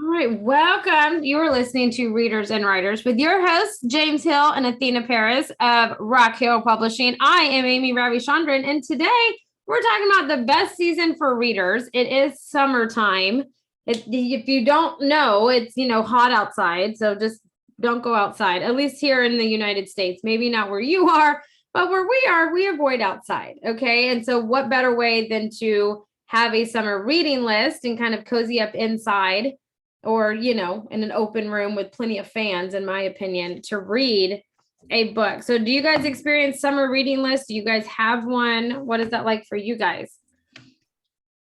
All right, welcome. You are listening to Readers and Writers with your hosts, James Hill and Athena Paris of RockHill Publishing. I am Amy Ravichandran, and today we're talking about the best season for readers. It is summertime. If you don't know, it's hot outside, so just don't go outside. At least here in the United States, maybe not where you are, but where we are, we avoid outside. Okay, and so what better way than to have a summer reading list and kind of cozy up inside or in an open room with plenty of fans, in my opinion, to read a book. So do you guys experience summer reading lists? Do you guys have one? What is that like for you guys?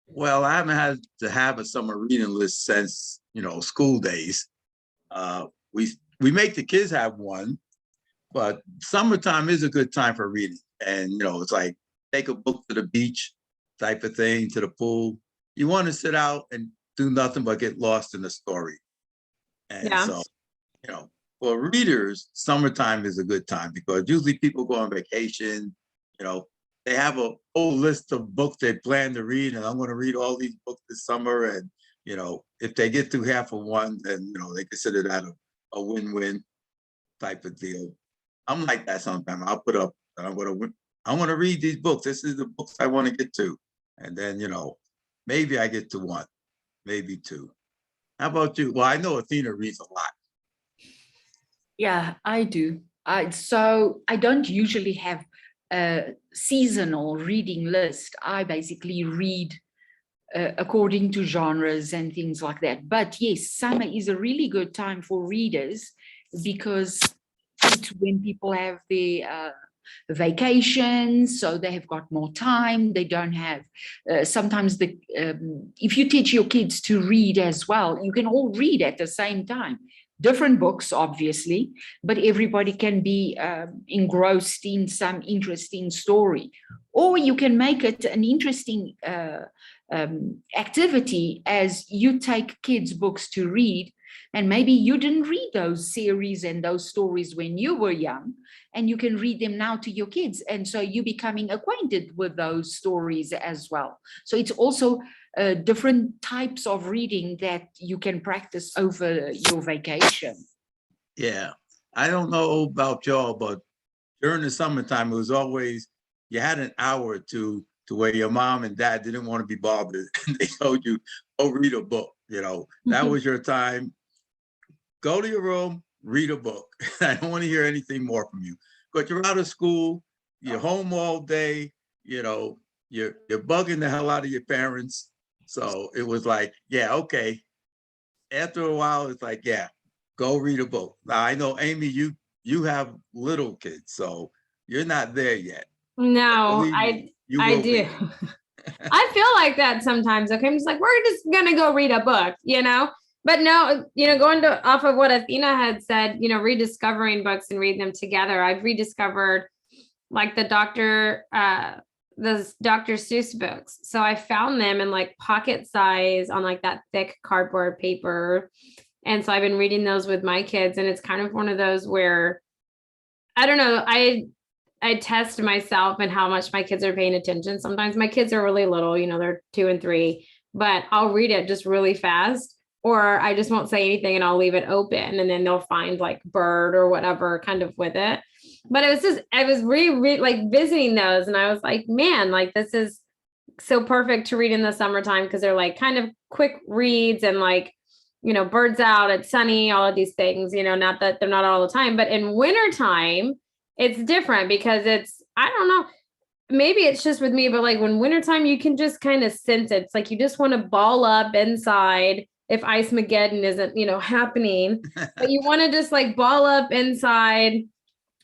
Well, I haven't had to have a summer reading list since school days. We make the kids have one, but summertime is a good time for reading. And it's like take a book to the beach type of thing, to the pool. You want to sit out and do nothing but get lost in the story. And so, for readers, summertime is a good time because usually people go on vacation, they have a whole list of books they plan to read, and I'm going to read all these books this summer. And, if they get through half of one, then, they consider that a win-win type of deal. I'm like that sometimes. I'll put up, I'm going to read these books. This is the books I want to get to. And then, maybe I get to one, maybe two. How about you? Well, I know Athena reads a lot. Yeah, I do. So I don't usually have a seasonal reading list. I basically read according to genres and things like that. But yes, summer is a really good time for readers because it's when people have their vacations, so they have got more time. They don't have sometimes if you teach your kids to read as well, you can all read at the same time, different books obviously, but everybody can be engrossed in some interesting story, or you can make it an interesting activity as you take kids books to read. And maybe you didn't read those series and those stories when you were young, and you can read them now to your kids. And so you're becoming acquainted with those stories as well. So it's also different types of reading that you can practice over your vacation. Yeah, I don't know about y'all, but during the summertime, it was always, you had an hour or two to where your mom and dad didn't want to be bothered. They told you, oh, read a book. That was your time. Go to your room, read a book. I don't want to hear anything more from you. But you're out of school, you're home all day, you're bugging the hell out of your parents. So it was like, yeah, okay. After a while, it's like, yeah, go read a book. Now I know, Amy, you have little kids, so you're not there yet. No, I do. I feel like that sometimes. Okay, I'm just like, we're just gonna go read a book, But no, going off of what Athena had said, rediscovering books and reading them together. I've rediscovered like the Dr. Seuss books. So I found them in like pocket size on like that thick cardboard paper. And so I've been reading those with my kids. And it's kind of one of those where, I don't know, I test myself and how much my kids are paying attention. Sometimes my kids are really little, they're 2 and 3, but I'll read it just really fast. Or I just won't say anything and I'll leave it open, and then they'll find like bird or whatever kind of with it. But it was just, I was like visiting those, and I was like, man, like this is so perfect to read in the summertime because they're like kind of quick reads and like, birds out, it's sunny, all of these things, not that they're not all the time, but in wintertime, it's different because it's, I don't know, maybe it's just with me, but like when wintertime, you can just kind of sense it. It's like you just want to ball up inside if Ice Mageddon isn't, happening, but you want to just like ball up inside,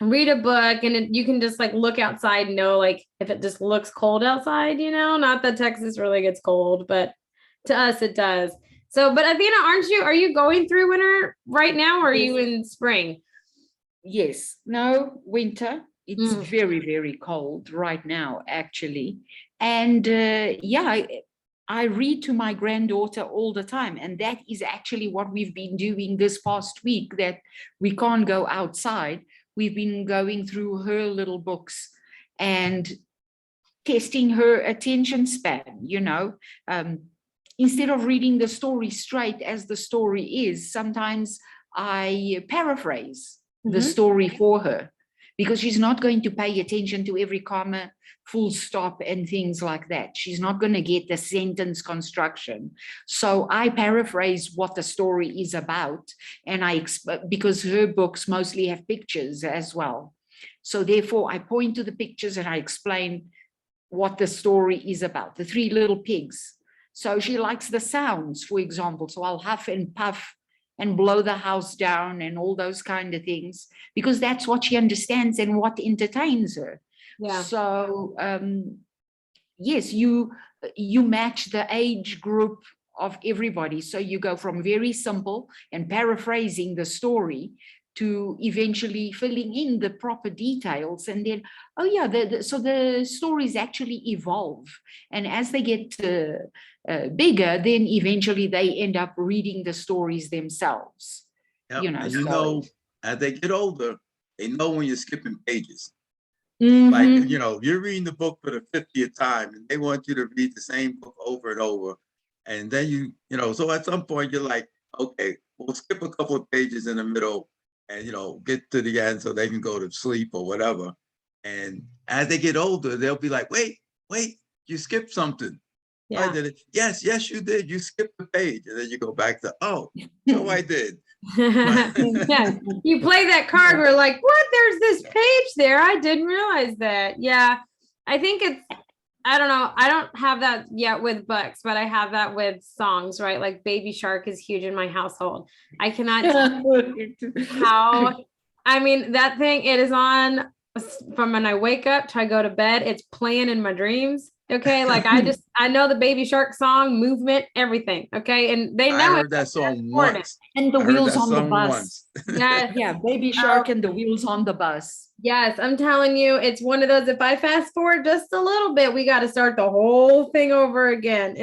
read a book, and you can just like look outside and know like if it just looks cold outside, not that Texas really gets cold, but to us it does. So, but Athena, are you going through winter right now, or are you in spring? Yes, no, winter. It's very, very cold right now, actually. And I read to my granddaughter all the time. And that is actually what we've been doing this past week, that we can't go outside. We've been going through her little books and testing her attention span, instead of reading the story straight as the story is, sometimes I paraphrase the story for her, because she's not going to pay attention to every comma, full stop, and things like that. She's not going to get the sentence construction. So I paraphrase what the story is about, and because her books mostly have pictures as well. So therefore, I point to the pictures and I explain what the story is about. The three little pigs. So she likes the sounds, for example. So I'll huff and puff and blow the house down and all those kind of things, because that's what she understands and what entertains her. Yeah. So yes, you match the age group of everybody. So you go from very simple and paraphrasing the story to eventually filling in the proper details, and then, oh yeah, so the stories actually evolve, and as they get bigger, then eventually they end up reading the stories themselves. Yep. You know, And so, as they get older, they know when you're skipping pages. Mhm. Like, you're reading the book for the 50th time and they want you to read the same book over and over. And then so at some point you're like, okay, we'll skip a couple of pages in the middle and, get to the end so they can go to sleep or whatever. And as they get older, they'll be like, wait, you skipped something. Yeah. I did it. Yes, you did. You skipped the page. And then you go back to, oh, so I did. Yeah. You play that card, we're like, what? There's this page there. I didn't realize that. Yeah. I think I don't know. I don't have that yet with books, but I have that with songs, right? Like Baby Shark is huge in my household. I cannot tell you how, I mean, that thing, it is on from when I wake up to I go to bed, it's playing in my dreams. Okay. Like I know the Baby Shark song, movement, everything. Okay. And they know I heard that song once. and the wheels on the bus. Yes. Yeah, Baby Shark and the wheels on the bus. Yes, I'm telling you, it's one of those, if I fast forward just a little bit, we got to start the whole thing over again.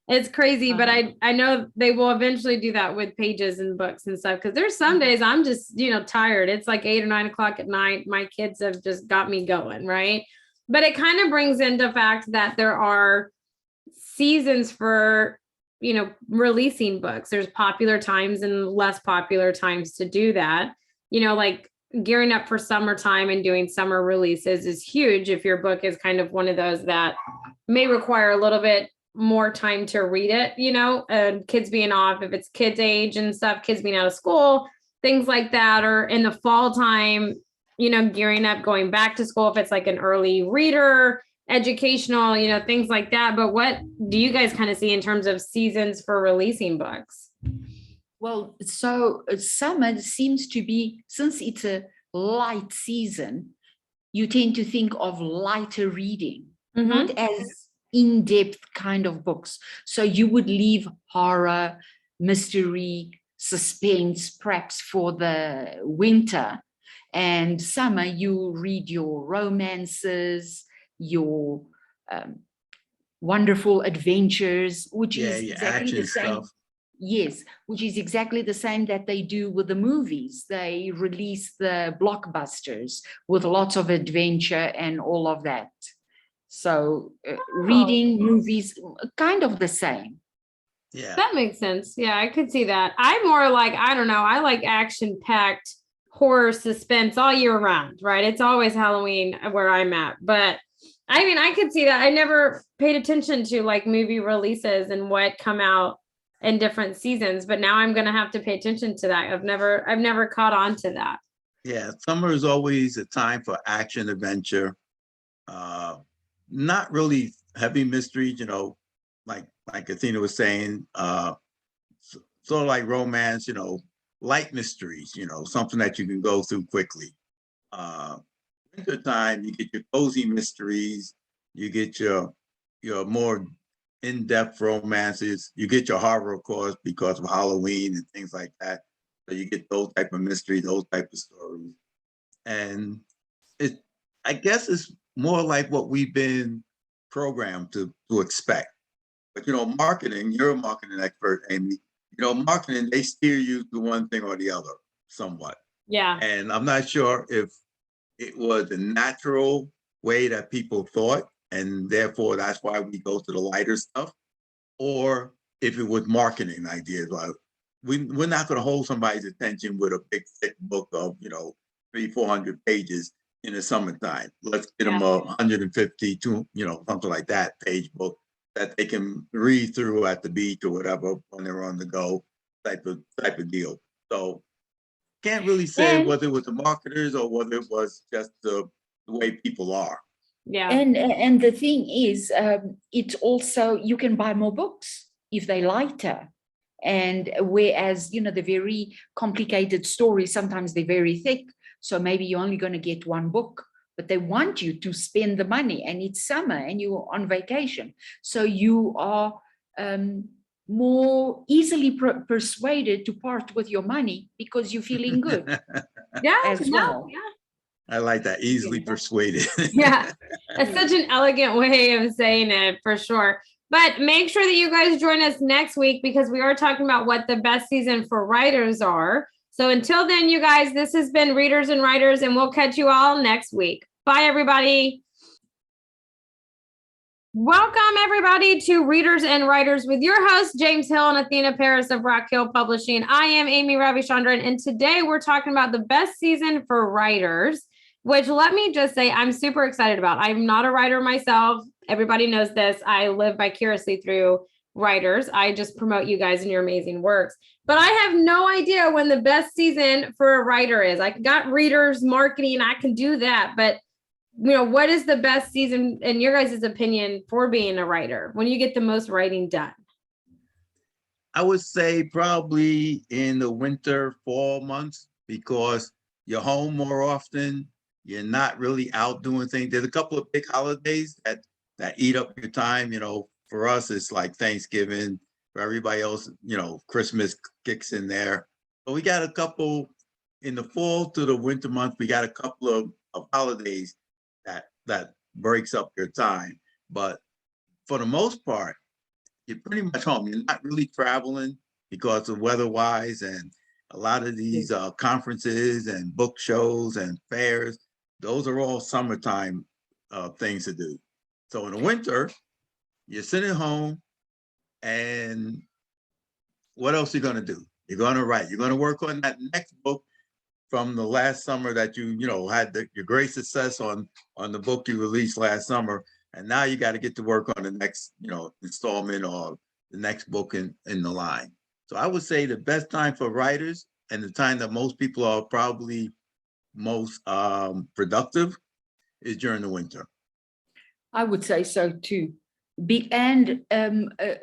It's crazy, but I know they will eventually do that with pages and books and stuff. Cause there's some days I'm just, tired. It's like 8 or 9 o'clock at night. My kids have just got me going. Right. But it kind of brings into fact that there are seasons for, releasing books. There's popular times and less popular times to do that, like gearing up for summertime and doing summer releases is huge. If your book is kind of one of those that may require a little bit more time to read it, and kids being off, if it's kids age and stuff, kids being out of school, things like that, or in the fall time, gearing up, going back to school, if it's like an early reader, educational, things like that. But what do you guys kind of see in terms of seasons for releasing books? Well, so summer seems to be, since it's a light season, you tend to think of lighter reading, not as in-depth kind of books. So you would leave horror, mystery, suspense, perhaps for the winter. And summer, you read your romances, your wonderful adventures, which is exactly the same. Stuff. Yes, which is exactly the same that they do with the movies. They release the blockbusters with lots of adventure and all of that. So reading movies, kind of the same. Yeah, that makes sense. Yeah, I could see that. I'm more like, I don't know, I like action-packed horror suspense all year round, right? It's always Halloween where I'm at. But I mean, I could see that. I never paid attention to like movie releases and what come out in different seasons, but now I'm going to have to pay attention to that. I've never caught on to that. Yeah, summer is always a time for action adventure. Not really heavy mysteries, like Athena was saying, sort of like romance, light mysteries, something that you can go through quickly. Winter time, you get your cozy mysteries, you get your more in-depth romances, you get your horror, of course, because of Halloween and things like that. So you get those type of mysteries, those type of stories. And I guess it's more like what we've been programmed to expect. But marketing, you're a marketing expert, Amy. Marketing, they steer you to one thing or the other somewhat. Yeah. And I'm not sure if it was a natural way that people thought, and therefore that's why we go to the lighter stuff, or if it was marketing ideas. Like we're not going to hold somebody's attention with a big thick book of 300-400 pages in the summertime. Let's get them a 150 to something like that page book that they can read through at the beach or whatever when they're on the go, type of deal. So can't really say whether it was the marketers or whether it was just the way people are. Yeah. And the thing is, it's also, you can buy more books if they're lighter. And whereas, the very complicated stories, sometimes they're very thick. So maybe you're only going to get one book, but they want you to spend the money, and it's summer and you're on vacation. So you are more easily persuaded to part with your money because you're feeling good. As well. Yeah. I like that, easily persuaded. Yeah, that's such an elegant way of saying it, for sure. But make sure that you guys join us next week, because we are talking about what the best season for writers are. So until then, you guys, this has been Readers and Writers, and we'll catch you all next week. Bye, everybody. Welcome, everybody, to Readers and Writers with your hosts, James Hill and Athena Paris of RockHill Publishing. I am Amy Ravichandran, and today we're talking about the best season for writers, which, let me just say, I'm super excited about. I'm not a writer myself. Everybody knows this. I live vicariously through writers. I just promote you guys and your amazing works. But I have no idea when the best season for a writer is. I got readers, marketing, I can do that. But, what is the best season, in your guys' opinion, for being a writer? When you get the most writing done? I would say probably in the winter, fall months, because you're home more often. You're not really out doing things. There's a couple of big holidays that eat up your time. For us, it's like Thanksgiving. For everybody else, Christmas kicks in there. But we got a couple in the fall to the winter month. We got a couple of holidays that breaks up your time. But for the most part, you're pretty much home. You're not really traveling because of weather-wise, and a lot of these conferences and book shows and fairs, those are all summertime things to do. So in the winter, you're sitting home, and what else are you going to do? You're going to write. You're going to work on that next book from the last summer that you had your great success on the book you released last summer. And now you got to get to work on the next, installment or the next book in the line. So I would say the best time for writers, and the time that most people are probably most productive, is during the winter. I would say so too. And a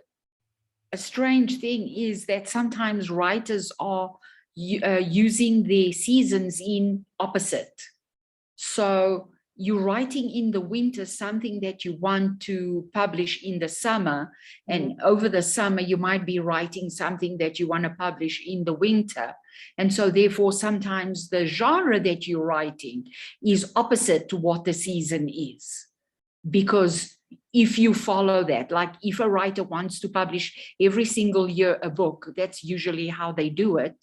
strange thing is that sometimes writers are using their seasons in opposite. So you're writing in the winter something that you want to publish in the summer, and over the summer you might be writing something that you want to publish in the winter. And so therefore sometimes the genre that you're writing is opposite to what the season is. Because if you follow that, like if a writer wants to publish every single year a book, that's usually how they do it,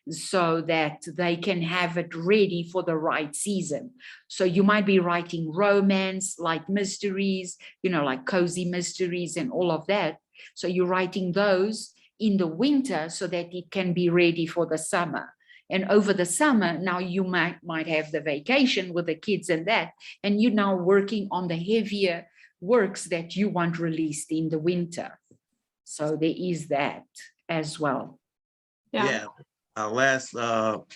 so that they can have it ready for the right season. So you might be writing romance, like mysteries, like cozy mysteries and all of that. So you're writing those in the winter so that it can be ready for the summer. And over the summer, now you might have the vacation with the kids and that, and you're now working on the heavier works that you want released in the winter. So there is that as well. Yeah. Our last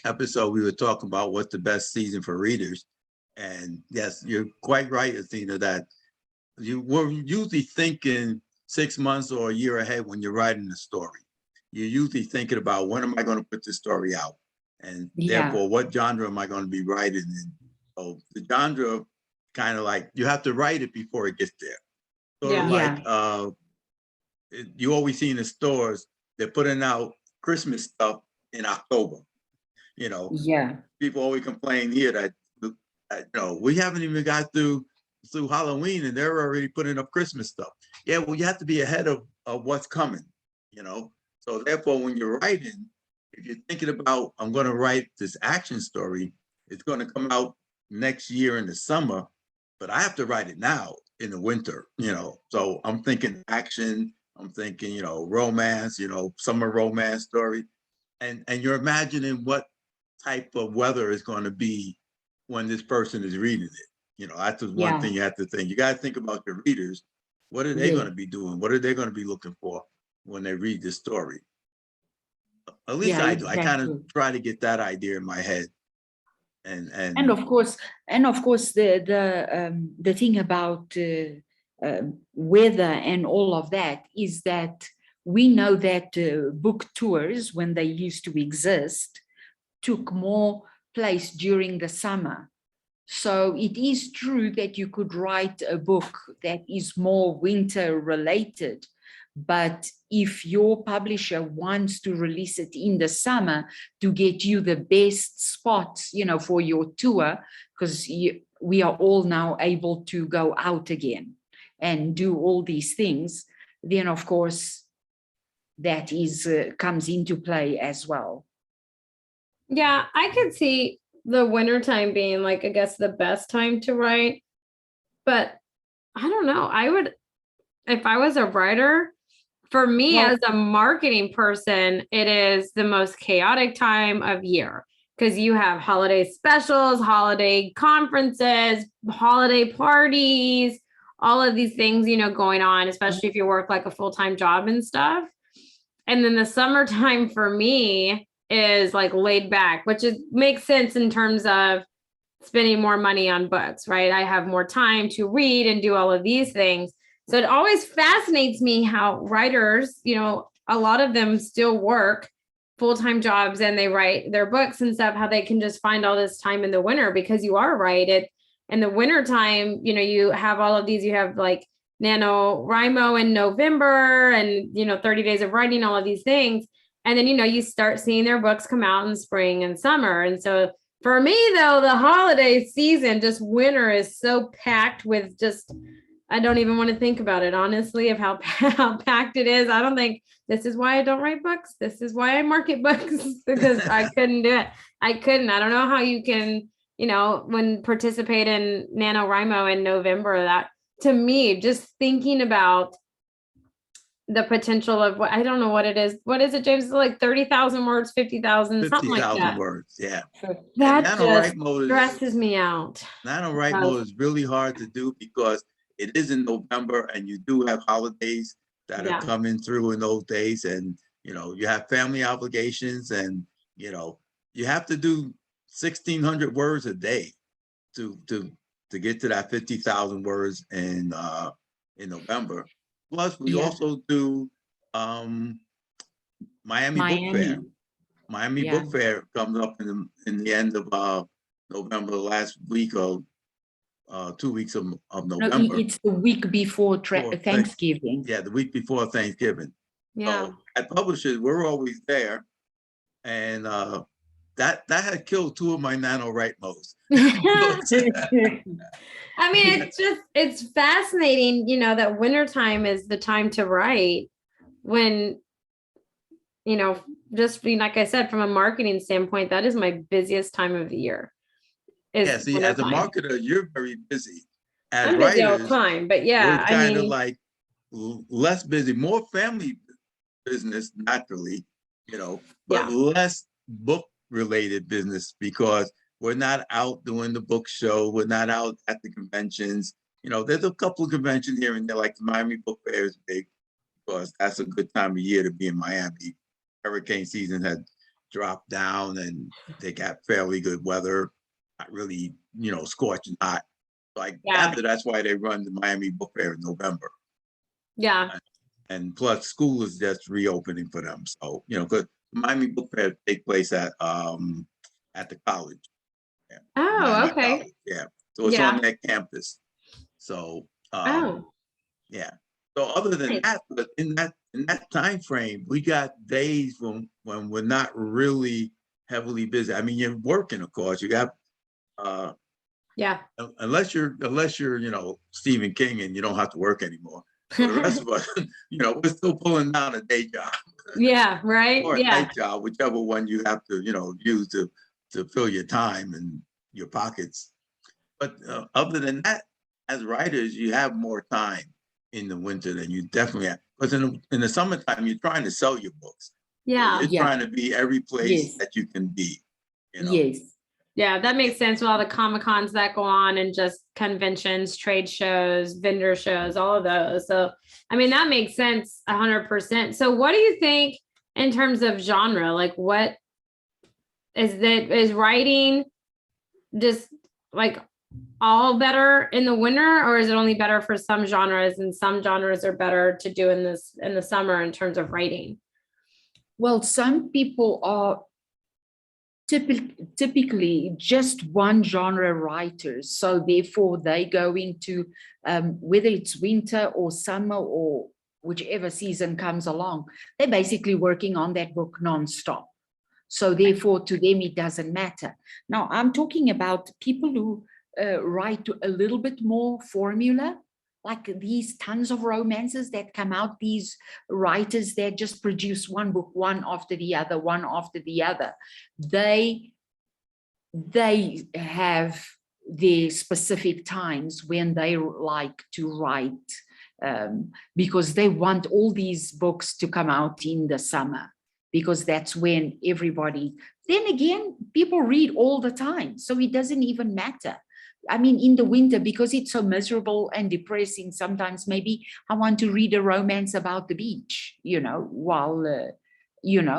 episode, we were talking about what's the best season for readers. And yes, you're quite right, Athena, that you were usually thinking 6 months or a year ahead when you're writing the story. You're usually thinking about, when am I going to put this story out? And therefore, what genre am I going to be writing in? So the genre, kind of like, you have to write it before it gets there. Sort of like you always see in the stores, they're putting out Christmas stuff in October. People always complain here that we haven't even got through Halloween and they're already putting up Christmas stuff. Yeah, well, you have to be ahead of what's coming. So therefore, when you're writing, if you're thinking about, I'm going to write this action story, it's going to come out next year in the summer, but I have to write it now in the winter. So I'm thinking action, I'm thinking, you know, romance, you know, summer romance story. And you're imagining what type of weather is going to be when this person is reading it. You know, that's just one Yeah. thing you have to think. You got to think about your readers. What are they Yeah. going to be doing? What are they going to be looking for when they read this story? At least Yeah, I do. I kind of exactly. try to get that idea in my head. And of course, the thing about weather and all of that is that we know that book tours, when they used to exist, took more place during the summer. So it is true that you could write a book that is more winter related. But if your publisher wants to release it in the summer to get you the best spots, you know, for your tour, because we are all now able to go out again and do all these things, then of course that is comes into play as well. Yeah, I could see the wintertime being like, I guess, the best time to write. But I don't know. I would, if I was a writer, for me Well, as a marketing person, it is the most chaotic time of year because you have holiday specials, holiday conferences, holiday parties, all of these things, you know, going on, especially if you work like a full-time job and stuff. And then the summertime for me is like laid back, which is makes sense in terms of spending more money on books, right? I have more time to read and do all of these things. So it always fascinates me how writers, you know, a lot of them still work full-time jobs and they write their books and stuff, how they can just find all this time in the winter, because you are right. It in the winter time, you know, you have all of these, you have like NaNoWriMo in November and, you know, 30 days of writing, all of these things. And then, you know, you start seeing their books come out in spring and summer. And so for me, though, the holiday season, just winter is so packed with just, I don't even want to think about it, honestly, of how, how packed it is. I don't think this is why I don't write books. This is why I market books, because I couldn't do it. I couldn't. I don't know how you can, you know, when participate in NaNoWriMo in November, that to me, just thinking about the potential of what, I don't know what it is. What is it, James? It's like 30,000 words, 50,000, something like 50,000 that. words. Yeah. That just NaNoWriMo stresses me out. NaNoWriMo is really hard to do because it is in November and you do have holidays that are Yeah. coming through in those days. And, you know, you have family obligations and, you know, you have to do 1,600 words a day to get to that 50,000 words in November. Plus, we Yeah. also do Miami Book Fair. Miami Yeah. Book Fair comes up in the end of November, last week of 2 weeks of No, November. it's the week before Before Thanksgiving. Yeah, the week before Thanksgiving. Yeah. So at publishers, we're always there, and that had killed two of my NaNoWriMos. I mean, it's fascinating, you know, that wintertime is the time to write when, you know, just being, like I said, from a marketing standpoint, that is my busiest time of the year. Yeah, see, as a wintertime. marketer, you're very busy. As I'm busy all the writers, time, but yeah, we're I kind of mean, like less busy, more family business naturally, you know, but yeah. less book related business because we're not out doing the book show. We're not out at the conventions. You know, there's a couple of conventions here and there, like the Miami Book Fair is big because that's a good time of year to be in Miami. Hurricane season had dropped down and they got fairly good weather, not really, you know, scorching hot. So I gather that's why they run the Miami Book Fair in November. Yeah. And plus school is just reopening for them. So, you know, because Miami Book Fair take place at the college. Yeah. Oh, okay. College. Yeah. So it's on that campus. So yeah. So other than that, but in that time frame, we got days when we're not really heavily busy. I mean, you're working, of course. You got yeah. Unless you're, you know, Stephen King and you don't have to work anymore. For the rest of us, you know, we're still pulling down a day job. Yeah, right. Or a Yeah. night job, whichever one you have to, you know, use to fill your time and your pockets. But other than that, as writers, you have more time in the winter than you definitely have. Because in the summertime, you're trying to sell your books. Yeah. You're Yeah. trying to be every place Yes. that you can be. Yes. Yeah, that makes sense with all the Comic-Cons that go on and just conventions, trade shows, vendor shows, all of those. So, I mean, that makes sense 100%. So what do you think in terms of genre? Like what is writing just like all better in the winter, or is it only better for some genres and some genres are better to do in the summer in terms of writing? Well, some people are typically just one genre writers. So therefore they go into whether it's winter or summer or whichever season comes along, they're basically working on that book nonstop. So therefore to them, it doesn't matter. Now I'm talking about people who write a little bit more formula, like these tons of romances that come out, these writers that just produce one book, one after the other, one after the other. They have their specific times when they like to write, because they want all these books to come out in the summer, because that's when everybody, then again, people read all the time. So it doesn't even matter. I mean, in the winter, because it's so miserable and depressing, sometimes maybe I want to read a romance about the beach, while, Yeah,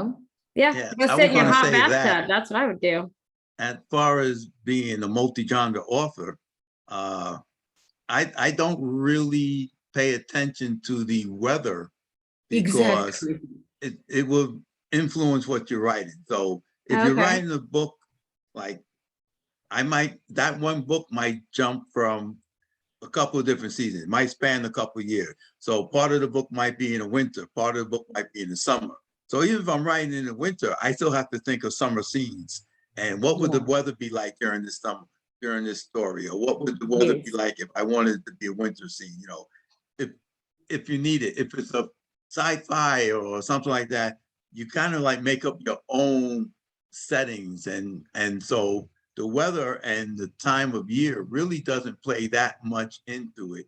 Yeah, go I sit was in your gonna hot say bathtub. that. That's what I would do. As far as being a multi-genre author, I don't really pay attention to the weather because exactly. it will influence what you're writing. So if you're Okay. writing a book, like that one book might jump from a couple of different seasons. It might span a couple of years. So part of the book might be in the winter, part of the book might be in the summer. So even if I'm writing in the winter, I still have to think of summer scenes. And what would the weather be like during this summer, during this story? Or what would the weather be like if I wanted it to be a winter scene? If you need it, if it's a sci-fi or something like that, you kind of like make up your own settings. And so the weather and the time of year really doesn't play that much into it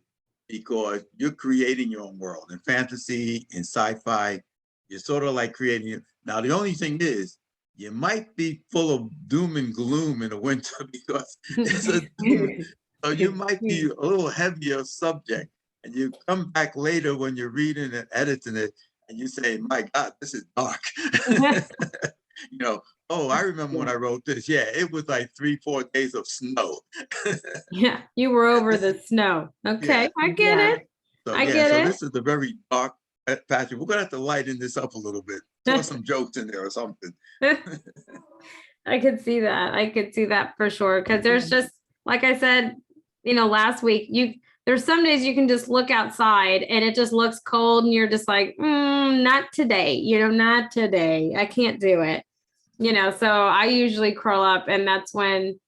because you're creating your own world. In fantasy, in sci-fi, you're sort of like creating it. Now, the only thing is, you might be full of doom and gloom in the winter because it's a doom. So you might be a little heavier subject. And you come back later when you're reading and editing it, and you say, my God, this is dark. Oh, I remember when I wrote this. Yeah, it was like 3-4 days of snow. Yeah, you were over the snow. Okay, Yeah. I get it. So I get it. this is the very dark, Patrick. We're gonna have to lighten this up a little bit. Throw some jokes in there or something. I could see that. I could see that for sure. Because there's just, like I said, last week, there's some days you can just look outside and it just looks cold and you're just like, not today, not today. I can't do it. So I usually curl up, and that's when,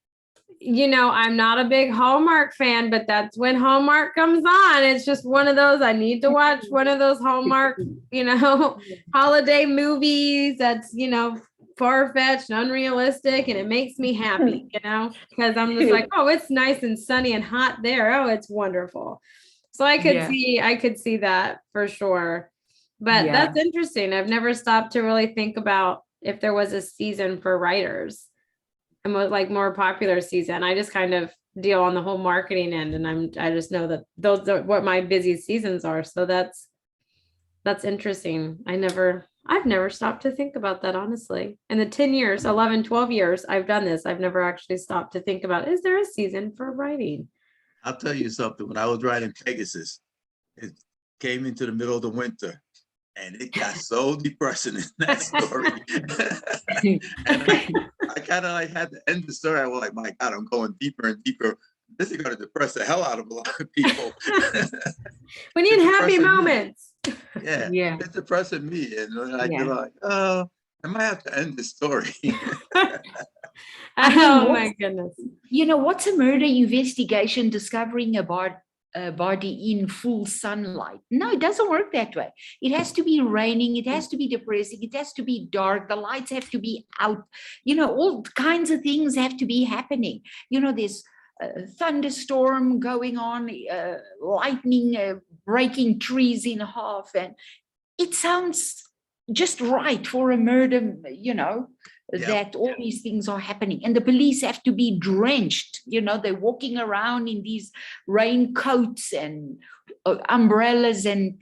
I'm not a big Hallmark fan, but that's when Hallmark comes on. It's just one of those, I need to watch one of those Hallmark, holiday movies that's, far-fetched and unrealistic, and it makes me happy, because I'm just like, oh, it's nice and sunny and hot there. Oh, it's wonderful. So I could see that for sure. But that's interesting. I've never stopped to really think about if there was a season for writers and was like more popular season. I just kind of deal on the whole marketing end, and I just know that those are what my busy seasons are. So that's interesting. I've never stopped to think about that, honestly. In the 10 years, 11, 12 years I've done this, I've never actually stopped to think about, is there a season for writing? I'll tell you something. When I was writing Pegasus, it came into the middle of the winter. And it got so depressing in that story. And I kind of like had to end the story. I was like, my God, I'm going deeper and deeper. This is going to depress the hell out of a lot of people. We need happy moments. Yeah, it's depressing me. And you're like, oh, I might have to end this story. Oh my goodness. What's a murder investigation discovering a body in full sunlight? No, it doesn't work that way. It has to be raining, it has to be depressing, it has to be dark, the lights have to be out, all kinds of things have to be happening. There's thunderstorm going on, lightning breaking trees in half, and it sounds just right for a murder, that all these things are happening, and the police have to be drenched, they're walking around in these raincoats and umbrellas, and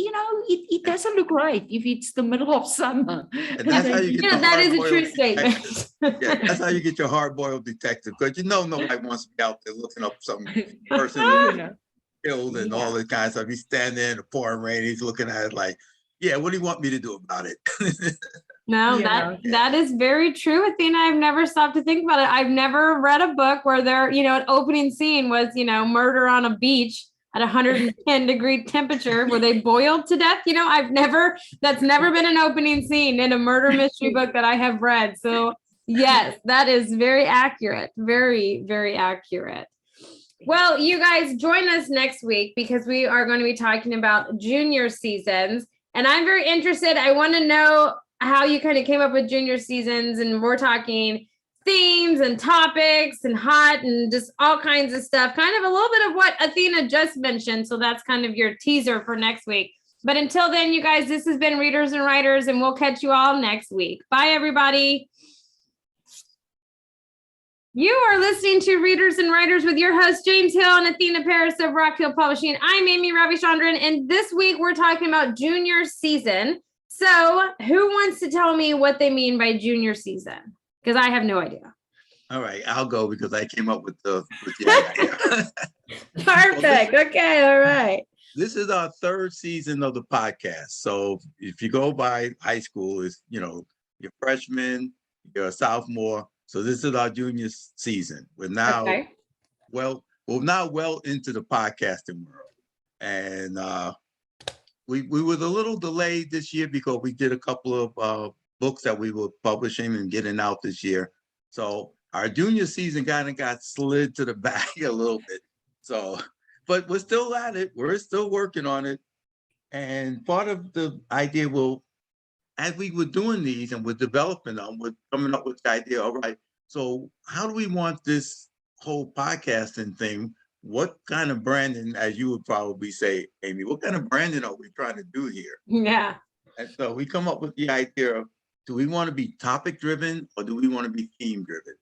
it doesn't look right if it's the middle of summer. And that's how you get that is a true statement. Yeah, that's how you get your hard-boiled detective, because nobody wants to be out there looking up some person killed and all that kind of stuff. He's standing there in the pouring rain, he's looking at it like, yeah, what do you want me to do about it? No, that is very true, Athena. I've never stopped to think about it. I've never read a book where an opening scene was, murder on a beach at 110-degree temperature where they boiled to death. That's never been an opening scene in a murder mystery book that I have read. So yes, that is very accurate. Very, very accurate. Well, you guys join us next week because we are going to be talking about junior seasons. And I'm very interested. I want to know how you kind of came up with junior seasons, and we're talking themes and topics and hot and just all kinds of stuff, kind of a little bit of what Athena just mentioned. So that's kind of your teaser for next week. But until then, you guys, this has been Readers and Writers, and we'll catch you all next week. Bye, everybody. You are listening to Readers and Writers with your hosts, James Hill and Athena Paris of RockHill Publishing. I'm Amy Ravichandran, and this week we're talking about junior season. So who wants to tell me what they mean by junior season? Because I have no idea. All right, I'll go because I came up with the idea. Perfect. Okay, all right. This is our third season of the podcast. So if you go by high school, it's, you're freshman, you're a sophomore. So this is our junior season. We're now well into the podcasting world. And we was a little delayed this year because we did a couple of books that we were publishing and getting out this year. So our junior season kind of got slid to the back a little bit. So, but we're still at it. We're still working on it. And part of the idea as we were doing these and we're developing them, we're coming up with the idea, all right, so how do we want this whole podcasting thing? What kind of branding, as you would probably say, Amy, what kind of branding are we trying to do here? Yeah. And so we come up with the idea of, do we want to be topic driven or do we want to be theme driven?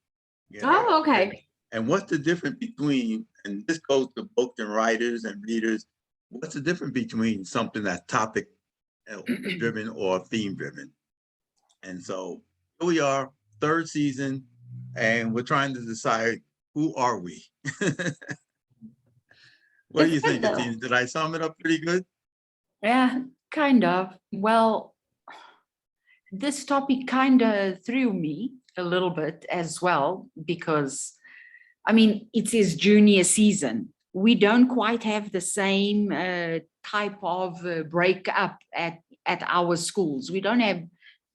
Oh, okay. And what's the difference between, and this goes to book and writers and readers, what's the difference between something that's topic driven or theme driven? And so here we are, third season, and we're trying to decide, who are we? What do you think, Athena? Did I sum it up pretty good? Yeah, kind of. Well, this topic kind of threw me a little bit as well, because, it says junior season. We don't quite have the same type of breakup at our schools. We don't have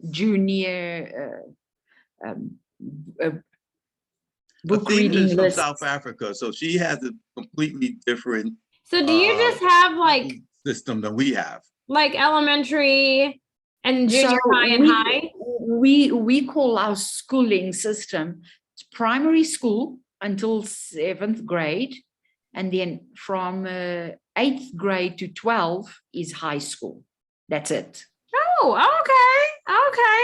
junior book reading is from lists. South Africa, so she has a completely different. So do you just have system than we have? Like elementary and junior high and high? We call our schooling system primary school until 7th grade, and then from 8th grade to 12 is high school. That's it. Oh, okay.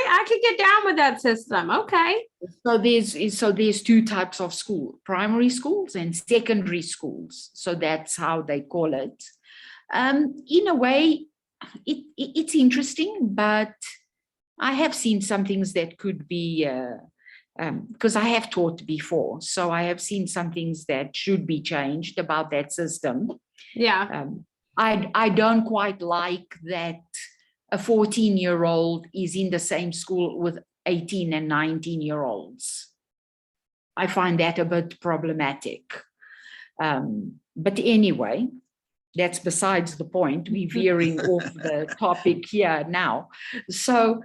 I could get down with that system. Okay. So there's two types of school: primary schools and secondary schools. So that's how they call it. In a way, it's interesting, but I have seen some things that could be, because I have taught before, so I have seen some things that should be changed about that system. Yeah. I don't quite like that a 14-year-old is in the same school with 18 and 19-year-olds. I find that a bit problematic. But anyway, that's besides the point. We're veering off the topic here now. So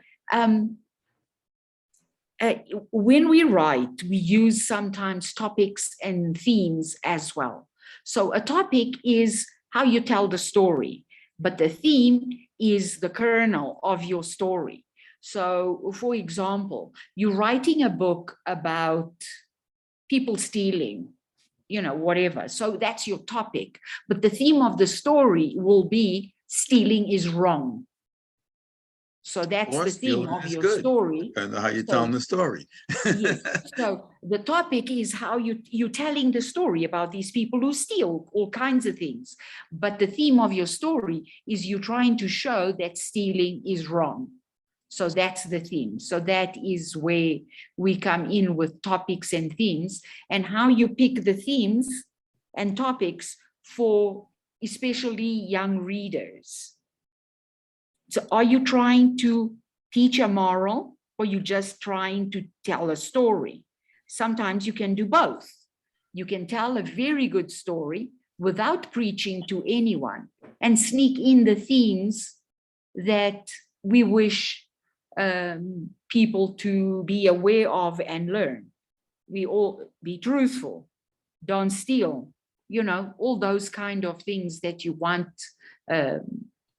when we write, we use sometimes topics and themes as well. So a topic is how you tell the story, but the theme is the kernel of your story. So, for example, you're writing a book about people stealing. whatever. So that's your topic. But the theme of the story will be stealing is wrong. So that's Or the theme stealing of is your good, story. depending on how you're So- telling the story. Yes. So the topic is how you're telling the story about these people who steal all kinds of things. But the theme of your story is you're trying to show that stealing is wrong. So that's the theme. So that is where we come in with topics and themes, and how you pick the themes and topics for especially young readers. So are you trying to teach a moral, or you just trying to tell a story? Sometimes you can do both. You can tell a very good story without preaching to anyone and sneak in the themes that we wish people to be aware of and learn. We all be truthful, don't steal, all those kind of things that you want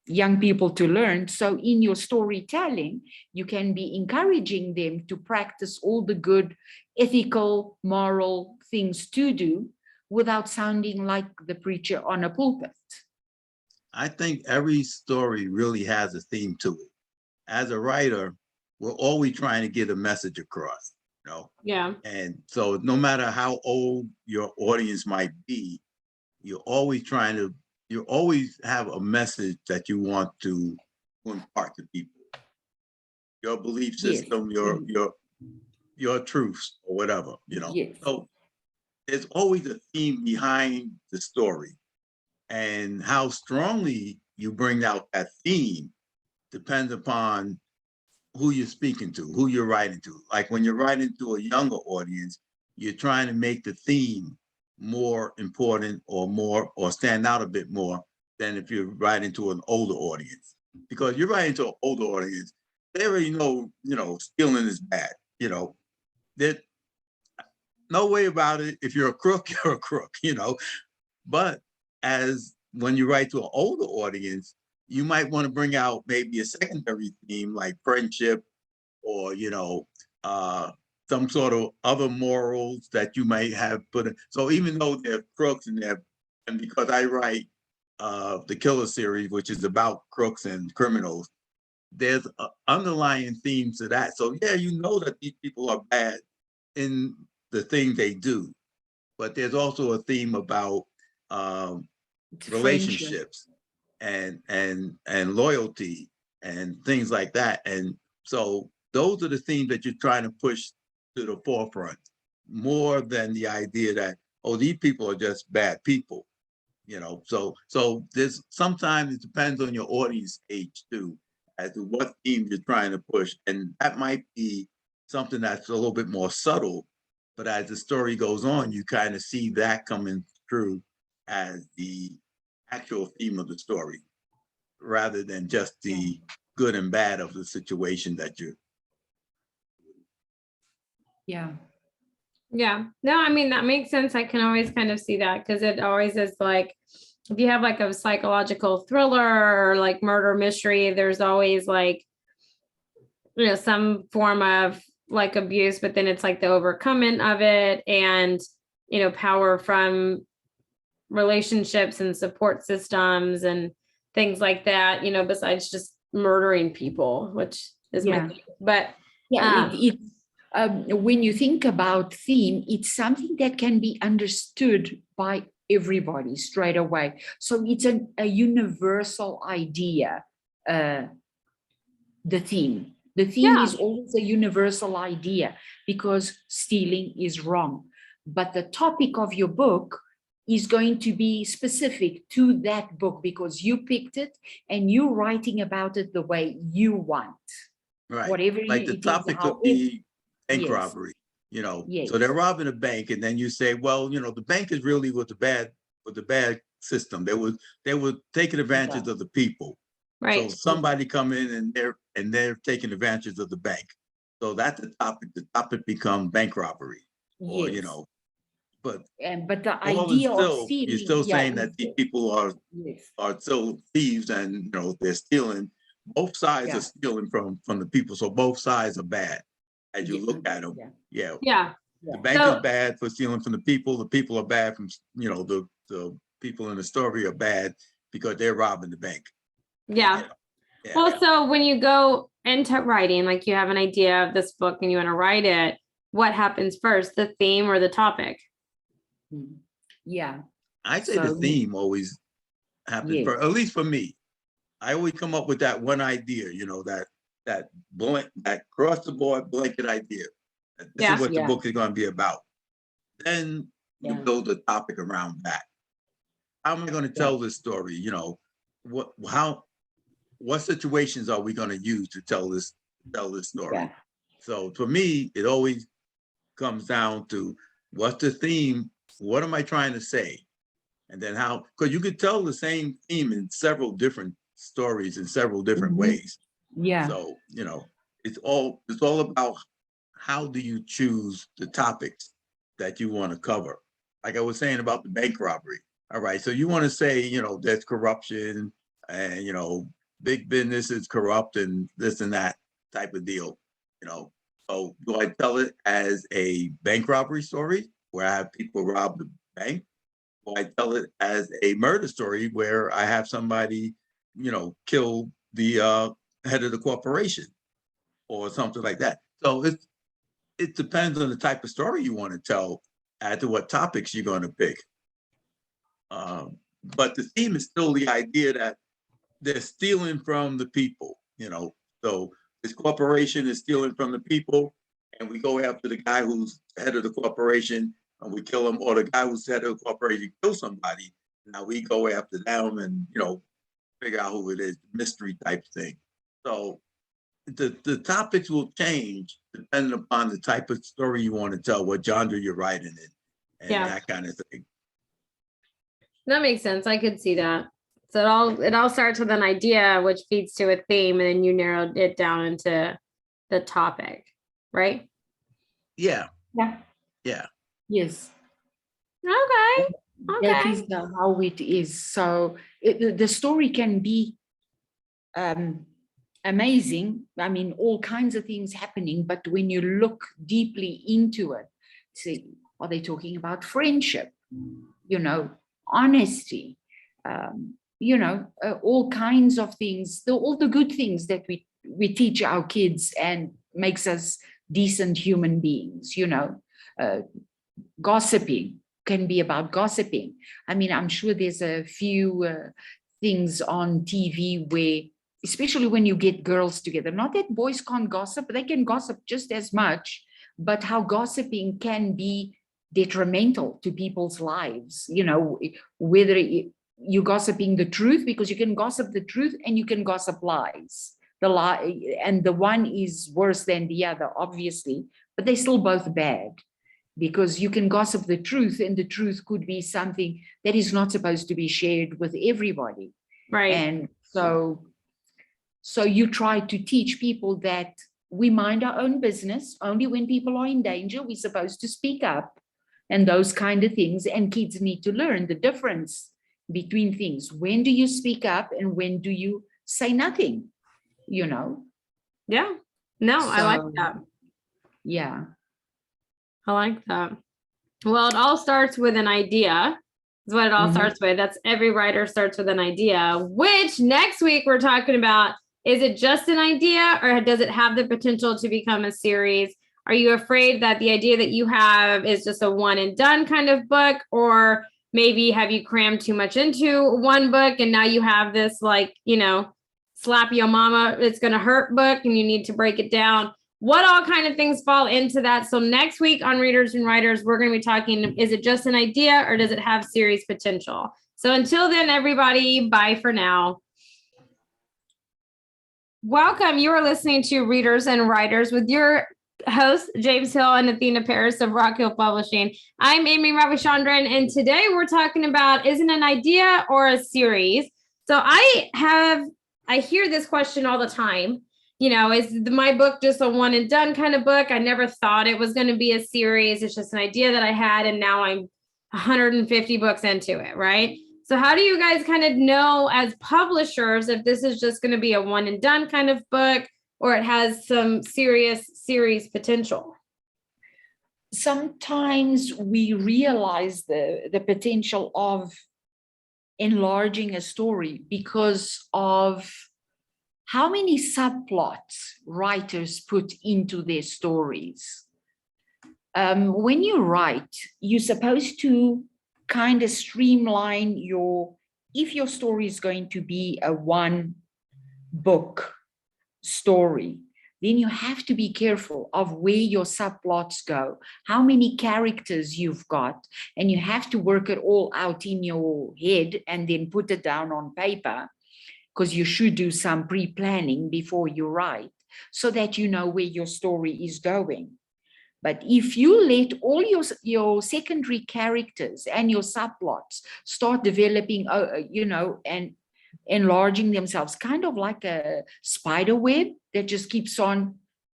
young people to learn. So in your storytelling, you can be encouraging them to practice all the good ethical, moral things to do without sounding like the preacher on a pulpit. I think every story really has a theme to it. As a writer, we're always trying to get a message across, Yeah. And so no matter how old your audience might be, you always have a message that you want to impart to people. Your belief system, your truths or whatever, Yes. So there's always a theme behind the story, and how strongly you bring out that theme depends upon who you're speaking to, who you're writing to. Like when you're writing to a younger audience, you're trying to make the theme more important or stand out a bit more than if you're writing to an older audience. Because you're writing to an older audience, they already know, stealing is bad. There's no way about it. If you're a crook, you're a crook, But as when you write to an older audience, you might want to bring out maybe a secondary theme like friendship, or some sort of other morals that you might have put in. So even though they're crooks and because I write the Killer series, which is about crooks and criminals, there's underlying themes to that. So yeah, that these people are bad in the things they do, but there's also a theme about relationships and loyalty and things like that. And so those are the themes that you're trying to push to the forefront, more than the idea that, oh, these people are just bad people, So there's sometimes it depends on your audience age too, as to what theme you're trying to push. And that might be something that's a little bit more subtle, but as the story goes on, you kind of see that coming through as the actual theme of the story, rather than just the good and bad of the situation that you're. Yeah. Yeah. No, I mean, that makes sense. I can always kind of see that, because it always is like, if you have like a psychological thriller or like murder mystery, there's always like, some form of like abuse, but then it's like the overcoming of it, and, power from relationships and support systems and things like that, besides just murdering people, which is my thing. But when you think about theme, it's something that can be understood by everybody straight away. So it's a universal idea, the theme. The theme is always a universal idea, because stealing is wrong. But the topic of your book is going to be specific to that book, because you picked it and you're writing about it the way you want. Right. Whatever like the topic could be bank robbery, So they're robbing a bank, and then you say, well, the bank is really with the bad system. They were taking advantage of the people. right. So somebody come in and they're taking advantage of the bank. So that's the topic. The topic becomes bank robbery, or but the idea of stealing, you're still saying that these people are still thieves, and they're stealing. Both sides are stealing from the people, so both sides are bad as you look at them. Yeah. The bank is bad for stealing from the people. The people are bad from, the people in the story are bad because they're robbing the bank. Yeah. Well, so when you go into writing, like you have an idea of this book and you want to write it, what happens first, the theme or the topic? Yeah. I'd say the theme always happens first, at least for me. I always come up with that one idea, that cross the board blanket idea. This is what the book is going to be about. Then you build a topic around that. How am I going to tell this story? What situations are we going to use to tell this story? Yeah. So for me, it always comes down to what's the theme? What am I trying to say? And then how, because you could tell the same theme in several different stories in several different ways. Yeah. So, it's all about how do you choose the topics that you want to cover? Like I was saying about the bank robbery. All right. So you want to say, there's corruption and, big business is corrupt and this and that type of deal, So do I tell it as a bank robbery story where I have people rob the bank? Or I tell it as a murder story where I have somebody, kill the head of the corporation or something like that. So it depends on the type of story you want to tell as to what topics you're going to pick. But the theme is still the idea that they're stealing from the people, So this corporation is stealing from the people, and we go after the guy who's head of the corporation and we kill him, or the guy who's head of the corporation kills somebody. Now we go after them and, figure out who it is, mystery type thing. So the topics will change depending upon the type of story you want to tell, what genre you're writing in, and that kind of thing. That makes sense. I could see that. So it all starts with an idea, which feeds to a theme, and then you narrowed it down into the topic, right? Yeah. Yeah. Yeah. Yes. Okay. That is how it is. So the story can be amazing. I mean, all kinds of things happening, but when you look deeply into it, see, are they talking about friendship? Honesty, all kinds of things, all the good things that we teach our kids and makes us decent human beings, gossiping can be about gossiping. I mean, I'm sure there's a few things on TV where, especially when you get girls together, not that boys can't gossip, they can gossip just as much, but how gossiping can be detrimental to people's lives, whether you're gossiping the truth, because you can gossip the truth and you can gossip lies. The lie, and the one is worse than the other, obviously, but they're still both bad, because you can gossip the truth and the truth could be something that is not supposed to be shared with everybody. Right. And so you try to teach people that we mind our own business. Only when people are in danger, we're supposed to speak up and those kind of things. And kids need to learn the difference between things. When do you speak up and when do you say nothing? Yeah. No, I like that. Yeah. I like that. Well, it all starts with an idea. Is what it all starts with. That's every writer starts with an idea, which next week we're talking about, is it just an idea or does it have the potential to become a series? Are you afraid that the idea that you have is just a one and done kind of book? Or maybe have you crammed too much into one book and now you have this slap your mama, it's going to hurt book and you need to break it down? What all kind of things fall into that? So next week on Readers and Writers, we're going to be talking, is it just an idea or does it have series potential? So until then, everybody, bye for now. Welcome. You are listening to Readers and Writers with your hosts, James Hill and Athena Paris of RockHill Publishing. I'm Amy Ravichandran, and today we're talking about, is it an idea or a series? So I hear this question all the time. Is my book just a one and done kind of book? I never thought it was going to be a series. It's just an idea that I had, and now I'm 150 books into it, right? So how do you guys kind of know as publishers if this is just going to be a one and done kind of book or it has some serious series potential? sometimes we realize the potential of enlarging a story because of how many subplots writers put into their stories. When you write, you're supposed to kind of streamline if your story is going to be a one book story, then you have to be careful of where your subplots go, how many characters you've got, and you have to work it all out in your head and then put it down on paper, because you should do some pre-planning before you write so that you know where your story is going. But if you let all your secondary characters and your subplots start developing, and enlarging themselves, kind of like a spider web that just keeps on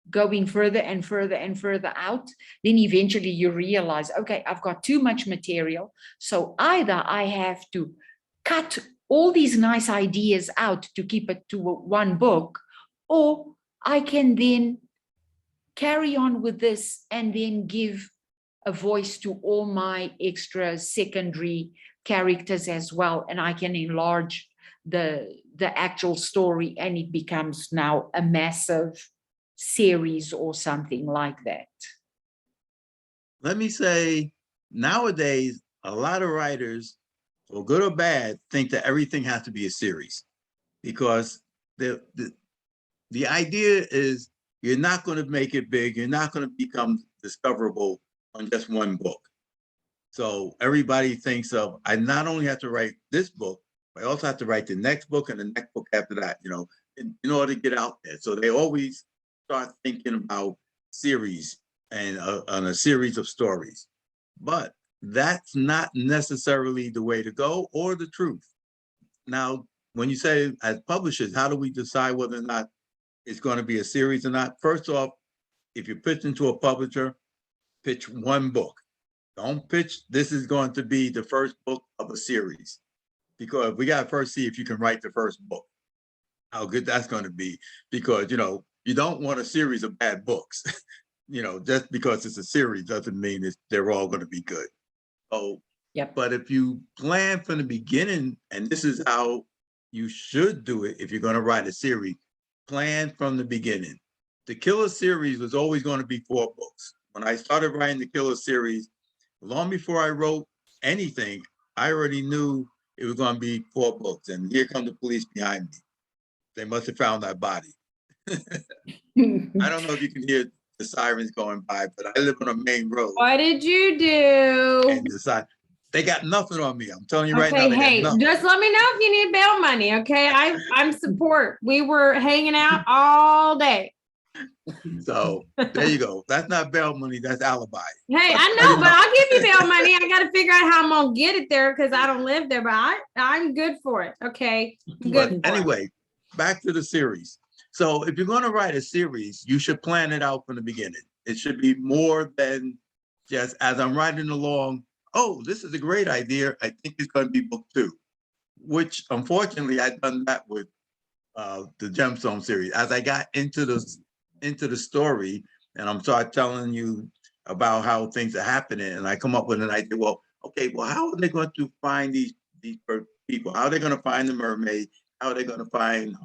going further and further and further out, then eventually you realize, okay, I've got too much material. So either I have to cut all these nice ideas out to keep it to one book, or I can then carry on with this and then give a voice to all my extra secondary characters as well, and I can enlarge the actual story, and it becomes now a massive series or something like that. Let me say, nowadays, a lot of writers, for good or bad, think that everything has to be a series, because the idea is you're not going to make it big. You're not going to become discoverable on just one book. So everybody thinks of, I not only have to write this book, but I also have to write the next book and the next book after that, in order to get out there. So they always start thinking about series and on a series of stories. But that's not necessarily the way to go or the truth. Now, when you say as publishers, how do we decide whether or not it's going to be a series or not? First off, if you pitch into a publisher, pitch one book. Don't pitch, this is going to be the first book of a series, because we got to first see if you can write the first book, how good that's going to be, because, you don't want a series of bad books. Just because it's a series doesn't mean they're all going to be good. Oh, yep. But if you plan from the beginning, and this is how you should do it if you're going to write a series, plan from the beginning. The Killer series was always going to be 4 books. When I started writing the Killer series, long before I wrote anything, I already knew it was going to be 4 books. And here come the police behind me. They must have found that body. I don't know if you can hear the sirens going by, but I live on a main road. What did you do? And they got nothing on me. I'm telling you right now. Hey, just let me know if you need bail money. Okay. I'm support. We were hanging out all day. So there you go. That's not bail money. That's alibi. Hey, I know, but I'll give you bail money. I got to figure out how I'm going to get it there because I don't live there, but I'm good for it. Okay. But anyway, back to the series. So if you're going to write a series, you should plan it out from the beginning. It should be more than just as I'm writing along, oh, this is a great idea. I think it's going to be book 2, which unfortunately I've done that with the Gemstone series. As I got into the story and I'm start telling you about how things are happening, and I come up with an idea, well, okay, well, how are they going to find these people? How are they going to find the mermaid? How are they going to find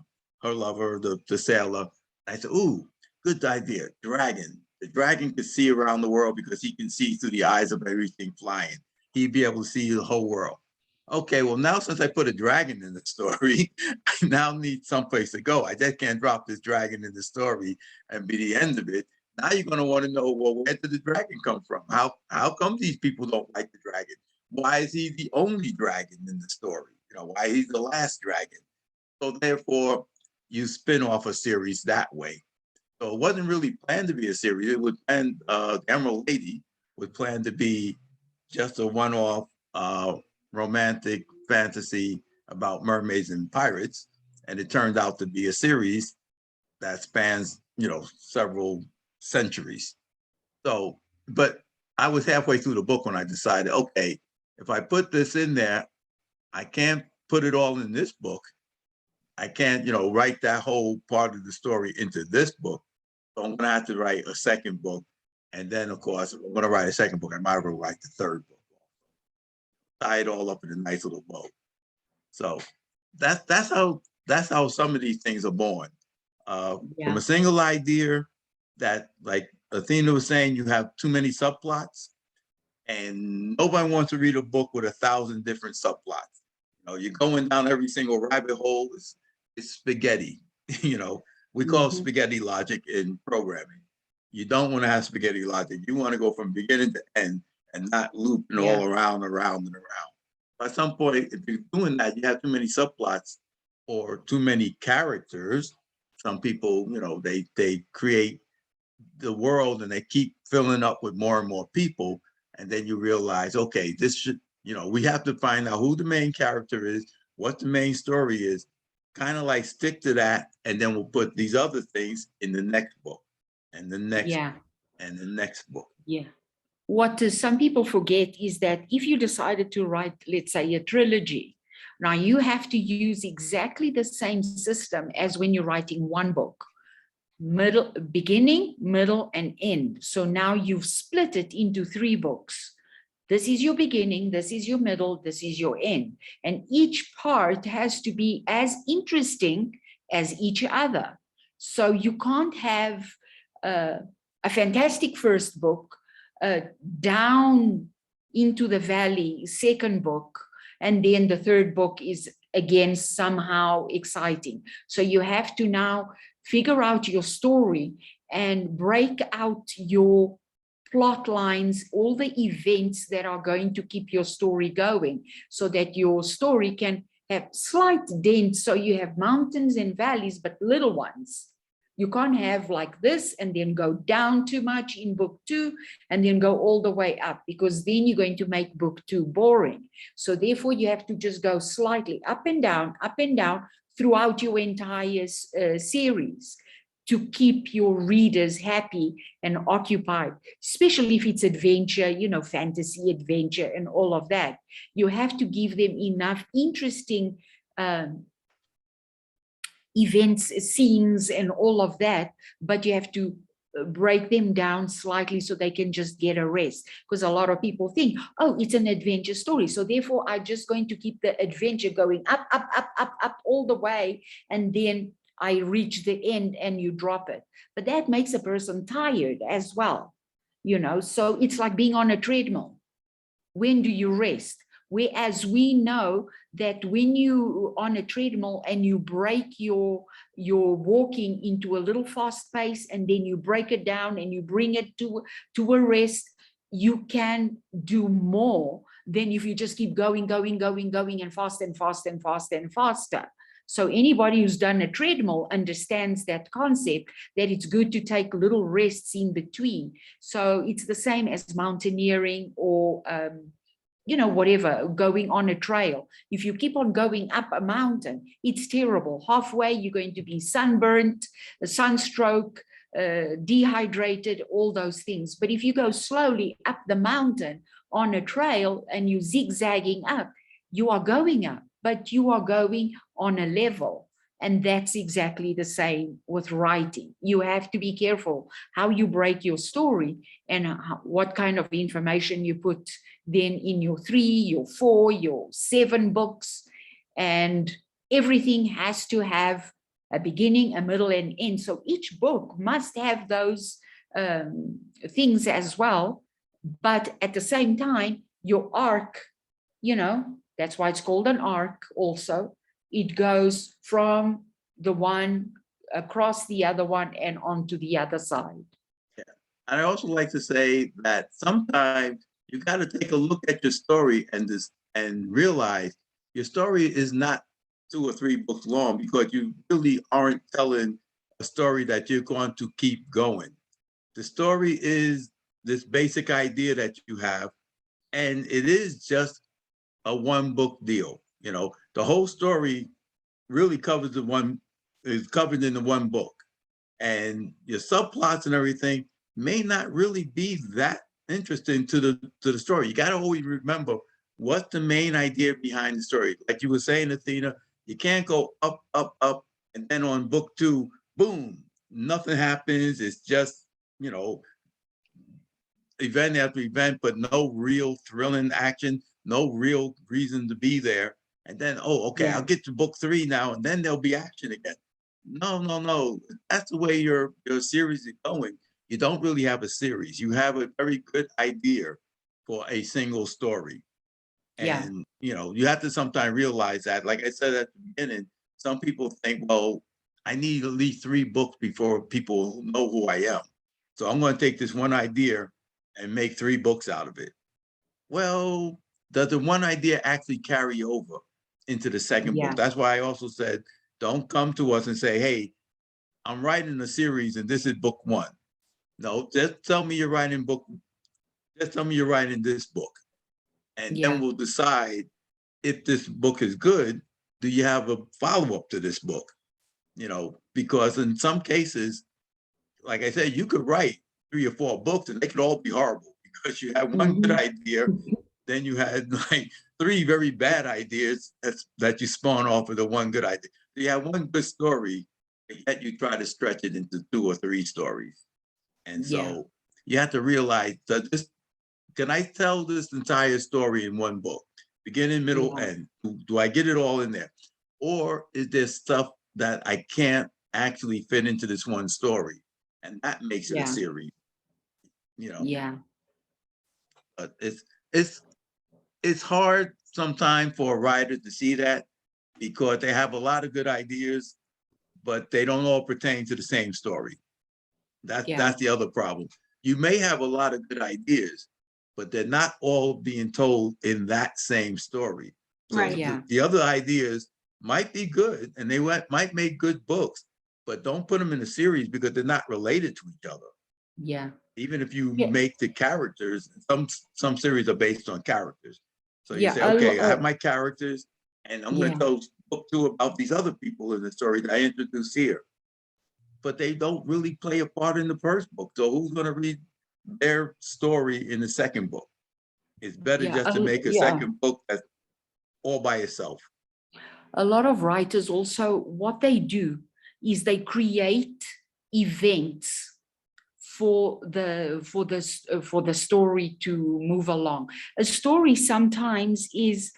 her lover, the sailor? I said, ooh, good idea, dragon. The dragon could see around the world because he can see through the eyes of everything flying. He'd be able to see the whole world. Okay, well, now since I put a dragon in the story, I now need someplace to go. I just can't drop this dragon in the story and be the end of it. Now you're going to want to know, well, where did the dragon come from? How come these people don't like the dragon? Why is he the only dragon in the story? Why he's the last dragon? So therefore, you spin off a series that way. So it wasn't really planned to be a series. It was planned, Emerald Lady was planned to be just a one-off romantic fantasy about mermaids and pirates. And it turned out to be a series that spans, several centuries. So, but I was halfway through the book when I decided, okay, if I put this in there, I can't put it all in this book. I can't, write that whole part of the story into this book. So I'm going to have to write a second book And then, of course, I'm going to write a second book. I might as well write the third book. Tie it all up in a nice little bow. So that's how some of these things are born. From a single idea that, like Athena was saying, you have too many subplots, and nobody wants to read a book with 1,000 different subplots. You're going down every single rabbit hole. It's spaghetti. We call spaghetti logic in programming. You don't want to have spaghetti logic. You want to go from beginning to end and not looping all around, around, and around. At some point, if you're doing that, you have too many subplots or too many characters. Some people, they create the world and they keep filling up with more and more people. And then you realize, okay, this should, we have to find out who the main character is, what the main story is, kind of like stick to that. And then we'll put these other things in the next book and the next and the next book. Yeah. What some people forget is that if you decided to write, let's say, a trilogy, now you have to use exactly the same system as when you're writing one book. Beginning, middle, and end. So now you've split it into 3 books. This is your beginning, this is your middle, this is your end. And each part has to be as interesting as each other. So you can't have a fantastic first book, down into the valley, second book, and then the third book is again somehow exciting. So you have to now figure out your story and break out your plot lines, all the events that are going to keep your story going, so that your story can have slight dents. So you have mountains and valleys, but little ones. You can't have like this and then go down too much in book 2 and then go all the way up, because then you're going to make book 2 boring. So therefore you have to just go slightly up and down throughout your entire series, to keep your readers happy and occupied, especially if it's adventure, fantasy adventure and all of that. You have to give them enough interesting events, scenes, and all of that, but you have to break them down slightly so they can just get a rest. Because a lot of people think, oh, it's an adventure story, so therefore I'm just going to keep the adventure going up all the way, and then I reach the end and you drop it. But that makes a person tired as well, so it's like being on a treadmill. When do you rest? Whereas we know that when you on a treadmill and you break your walking into a little fast pace, and then you break it down and you bring it to a rest, you can do more than if you just keep going and faster. So anybody who's done a treadmill understands that concept, that it's good to take little rests in between. So it's the same as mountaineering or whatever, going on a trail. If you keep on going up a mountain, it's terrible. Halfway, you're going to be sunburnt, sunstroke, dehydrated, all those things. But if you go slowly up the mountain on a trail and you zigzagging up, you are going up, but you are going on a level. And that's exactly the same with writing. You have to be careful how you break your story and what kind of information you put then in your 3, your 4, your 7 books. And everything has to have a beginning, a middle, and end. So each book must have those things as well. But at the same time, your arc, that's why it's called an arc also. It goes from the one across the other one and onto the other side. Yeah. And I also like to say that sometimes you got to take a look at your story and realize your story is not 2 or 3 books long, because you really aren't telling a story that you're going to keep going. The story is this basic idea that you have, and it is just a 1-book deal. The whole story really is covered in the 1 book, and your subplots and everything may not really be that interesting to the story. You got to always remember what's the main idea behind the story. Like you were saying, Athena, you can't go up, and then on book 2, boom, nothing happens. It's just, event after event, but no real thrilling action, no real reason to be there. And then, oh, okay, Yeah. I'll get to book 3 now, and then there'll be action again. No. That's the way your series is going. You don't really have a series. You have a very good idea for a single story. Yeah. And, you have to sometimes realize that, like I said at the beginning, some people think, well, I need at least 3 books before people know who I am. So I'm going to take this one idea and make 3 books out of it. Well, does the one idea actually carry over into the second Yeah. book? That's why I also said, don't come to us and say, hey, I'm writing a series and this is book 1. No, just tell me you're writing this book. And Yeah. then we'll decide if this book is good. Do you have a follow-up to this book? Because in some cases, like I said, you could write 3 or 4 books and they could all be horrible because you had one good idea, then you had like 3 very bad ideas that you spawn off of the one good idea. So you have one good story, yet you try to stretch it into 2 or 3 stories. And so you have to realize that can I tell this entire story in one book, beginning, middle, end? Do I get it all in there? Or is there stuff that I can't actually fit into this one story? And that makes it a series, Yeah. But it's hard sometimes for a writer to see that because they have a lot of good ideas, but they don't all pertain to the same story. That's the other problem. You may have a lot of good ideas, but they're not all being told in that same story. So Right. the other ideas might be good and they might make good books, but don't put them in a series because they're not related to each other. Yeah. Even if you make the characters, some series are based on characters. So you Yeah, say, okay, I have my characters and I'm going to tell book 2 about these other people in the story that I introduced here. But they don't really play a part in the first book. So who's going to read their story in the second book? It's better just to make a second book that's all by itself. A lot of writers also, what they do is they create events for the story to move along. A story sometimes is,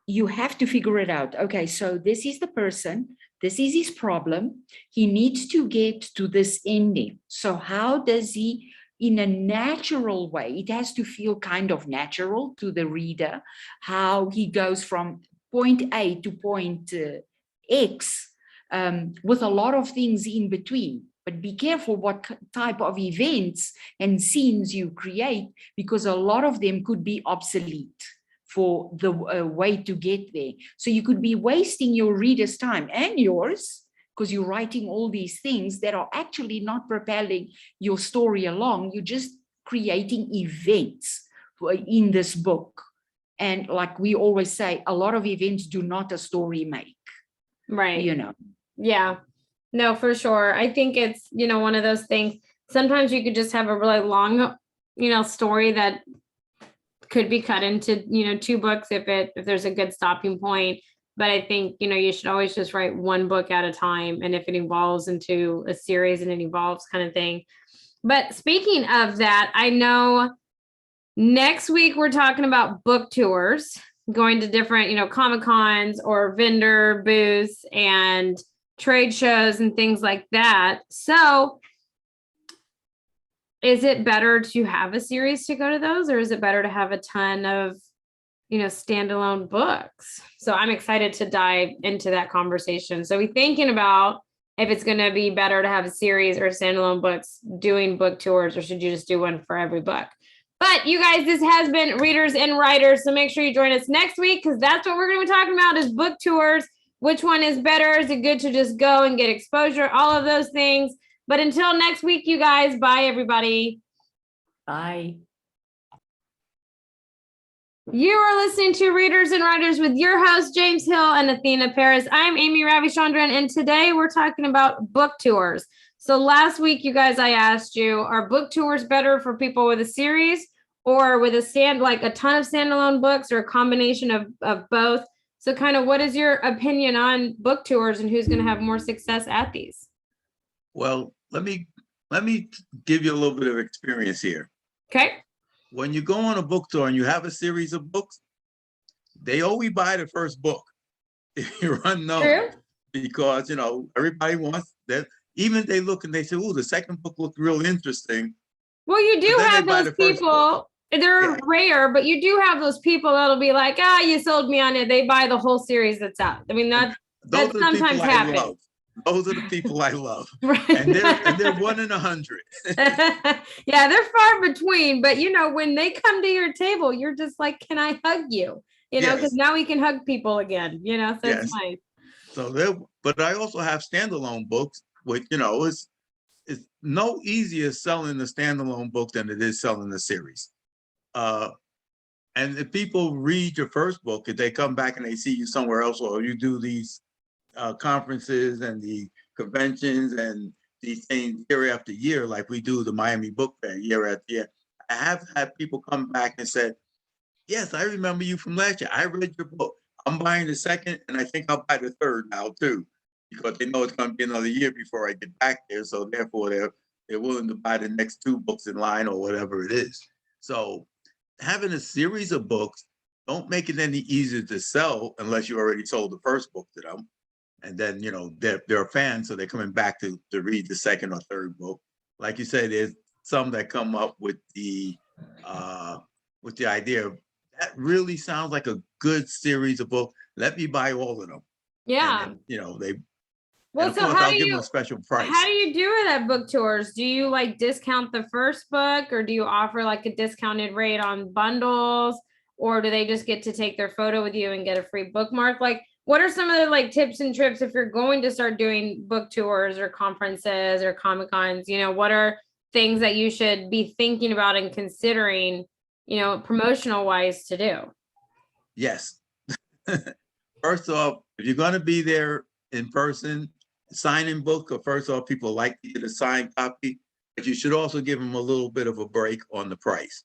you have to figure it out. Okay, so this is the person, this is his problem. He needs to get to this ending. So how does he, in a natural way, it has to feel kind of natural to the reader, how he goes from point A to point X, with a lot of things in between. But be careful what type of events and scenes you create, because a lot of them could be obsolete for the way to get there. So you could be wasting your reader's time and yours, because you're writing all these things that are actually not propelling your story along. You're just creating events in this book. And like we always say, a lot of events do not a story make. Right. Yeah. No, for sure. I think it's, one of those things. Sometimes you could just have a really long, story that could be cut into, 2 books if there's a good stopping point. But I think, you should always just write one book at a time. And if it evolves into a series and it evolves kind of thing. But speaking of that, I know next week we're talking about book tours, going to different, Comic-Cons or vendor booths and trade shows and things like that. So is it better to have a series to go to those, or is it better to have a ton of, standalone books? So I'm excited to dive into that conversation. So we're thinking about if it's going to be better to have a series or standalone books doing book tours, or should you just do one for every book? But you guys, this has been Readers and Writers. So make sure you join us next week, because that's what we're going to be talking about is book tours. Which one is better? Is it good to just go and get exposure? All of those things. But until next week, you guys, bye, everybody. Bye. You are listening to Readers and Writers with your hosts, James Hill and Athena Paris. I'm Amy Ravichandran, and today we're talking about book tours. So last week, you guys, I asked you, are book tours better for people with a series or with a ton of standalone books, or a combination of both? So kind of what is your opinion on book tours and who's going to have more success at these? Well, let me give you a little bit of experience here. Okay. when you go on a book tour and you have a series of books, they always buy the first book if you're unknown. True. Because, you know, everybody wants that. Even they look and they say, oh, the second book looked real interesting. Well, you do But then have they buy those the first book. people. They're Yeah. rare, but you do have those people that'll be like, ah, you sold me on it. They buy the whole series that's out. I mean, that Those are the sometimes people I happens. love. Those are the people I love. Right. And they're 1 in 100. Yeah, they're far between, but you know, when they come to your table, you're just like, can I hug you? You know, because Yes. now we can hug people again, you know, so Yes. it's nice. So there, but I also have standalone books, which, you know, it's no easier selling the standalone book than it is selling the series. And if people read your first book, if they come back and they see you somewhere else, or you do these conferences and the conventions and these things year after year, like we do the Miami Book Fair year after year, I have had people come back and said, yes, I remember you from last year. I read your book. I'm buying the second, and I think I'll buy the third now too, because they know it's going to be another year before I get back there. So therefore, they're willing to buy the next 2 books in line or whatever it is. So having a series of books don't make it any easier to sell unless you already sold the first book to them. And then, you know, they're fans, so they're coming back to read the second or third book. Like you said, there's some that come up with the idea of, that really sounds like a good series of books. Let me buy all of them. Yeah. And then, you know, Well, and of so course, I'll give them a special price. how do you do it at book tours? Do you like discount the first book, or do you offer like a discounted rate on bundles, or do they just get to take their photo with you and get a free bookmark? Like, what are some of the like tips and trips if you're going to start doing book tours or conferences or Comic-Cons? You know, what are things that you should be thinking about and considering, you know, promotional wise to do? Yes. First off, if you're going to be there in person, signing book, or first off, people like to get a signed copy, but you should also give them a little bit of a break on the price.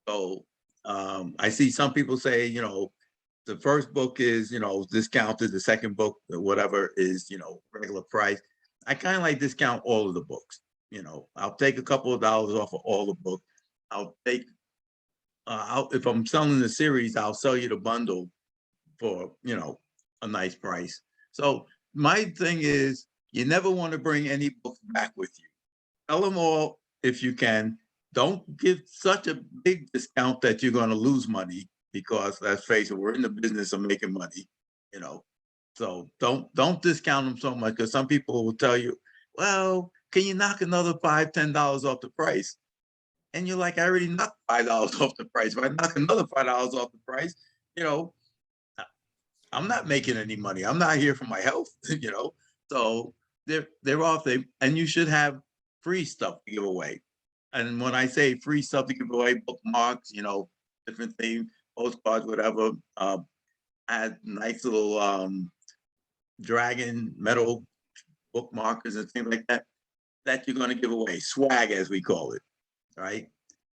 So I see some people say, you know, the first book is, you know, discounted, the second book, whatever, is, you know, regular price. I kind of like discount all of the books. You know, I'll take a couple of dollars off of all the books. I'll take, if I'm selling the series, I'll sell you the bundle for, you know, a nice price. So my thing is, you never want to bring any books back with you. Sell them all if you can. Don't give such a big discount that you're going to lose money, because let's face it, we're in the business of making money, you know. So don't discount them so much, because some people will tell you, well, can you knock another $5, $10 off the price? And you're like, I already knocked $5 off the price. If I knock another $5 off the price, you know, I'm not making any money. I'm not here for my health, you know. So they're off. And you should have free stuff to give away. And when I say free stuff to give away, bookmarks, you know, different things, postcards, whatever. I had nice little dragon metal bookmarkers and things like that you're going to give away, swag as we call it, right?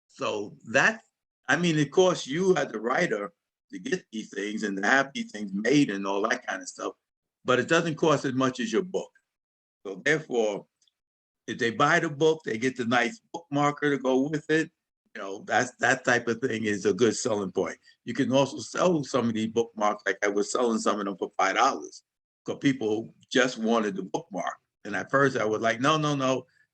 So that, I mean, it costs you as the writer to get these things and to have these things made and all that kind of stuff, but it doesn't cost as much as your book. So therefore, if they buy the book, they get the nice bookmarker to go with it. You know, that type of thing is a good selling point. You can also sell some of these bookmarks, like I was selling some of them for $5, because people just wanted the bookmark. And at first I was like, no,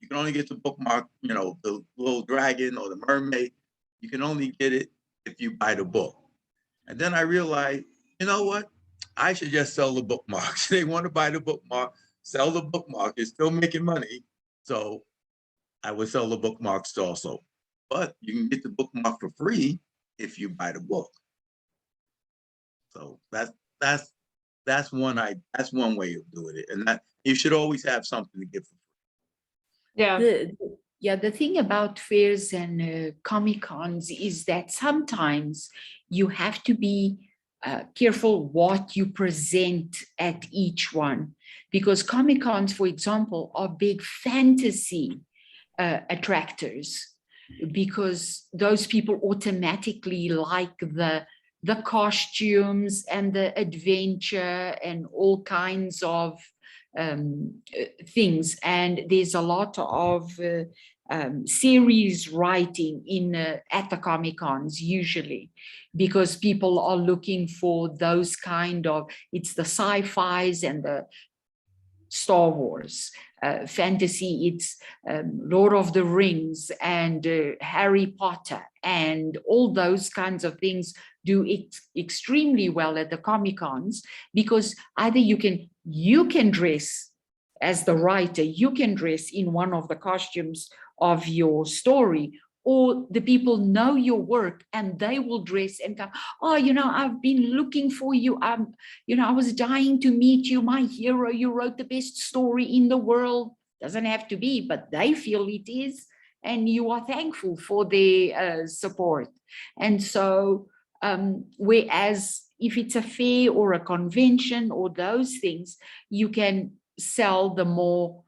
you can only get the bookmark, you know, the little dragon or the mermaid. You can only get it if you buy the book. And then I realized, you know what? I should just sell the bookmarks. They want to buy the bookmark, sell the bookmark. It's still making money. So I would sell the bookmarks also. But you can get the bookmark for free if you buy the book. So that's one way of doing it. And that you should always have something to give for free. Yeah. The thing about fairs and Comic-Cons is that sometimes you have to be careful what you present at each one, because Comic-Cons, for example, are big fantasy attractors, because those people automatically like the costumes and the adventure and all kinds of things. And there's a lot of series writing in at the Comic Cons usually, because people are looking for those kind of, it's the sci-fis and the Star Wars, fantasy, it's Lord of the Rings and Harry Potter, and all those kinds of things do it extremely well at the Comic Cons, because either you can dress as the writer, you can dress in one of the costumes of your story, or the people know your work and they will dress and come, oh, I've been looking for you. I was dying to meet you, my hero. You wrote the best story in the world. Doesn't have to be, but they feel it is. And you are thankful for their support. And so, whereas if it's a fair or a convention or those things, you can sell the more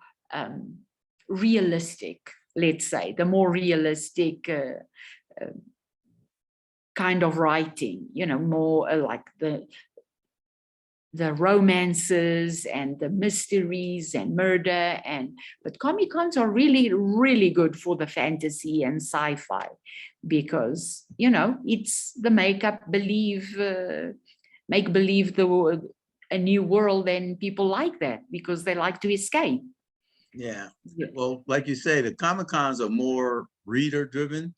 realistic, let's say, the more realistic kind of writing, more like the romances and the mysteries and murder. But Comic Cons are really, really good for the fantasy and sci-fi, because, it's the make believe a new world, and people like that because they like to escape. Yeah. Well, like you say, the Comic Cons are more reader driven.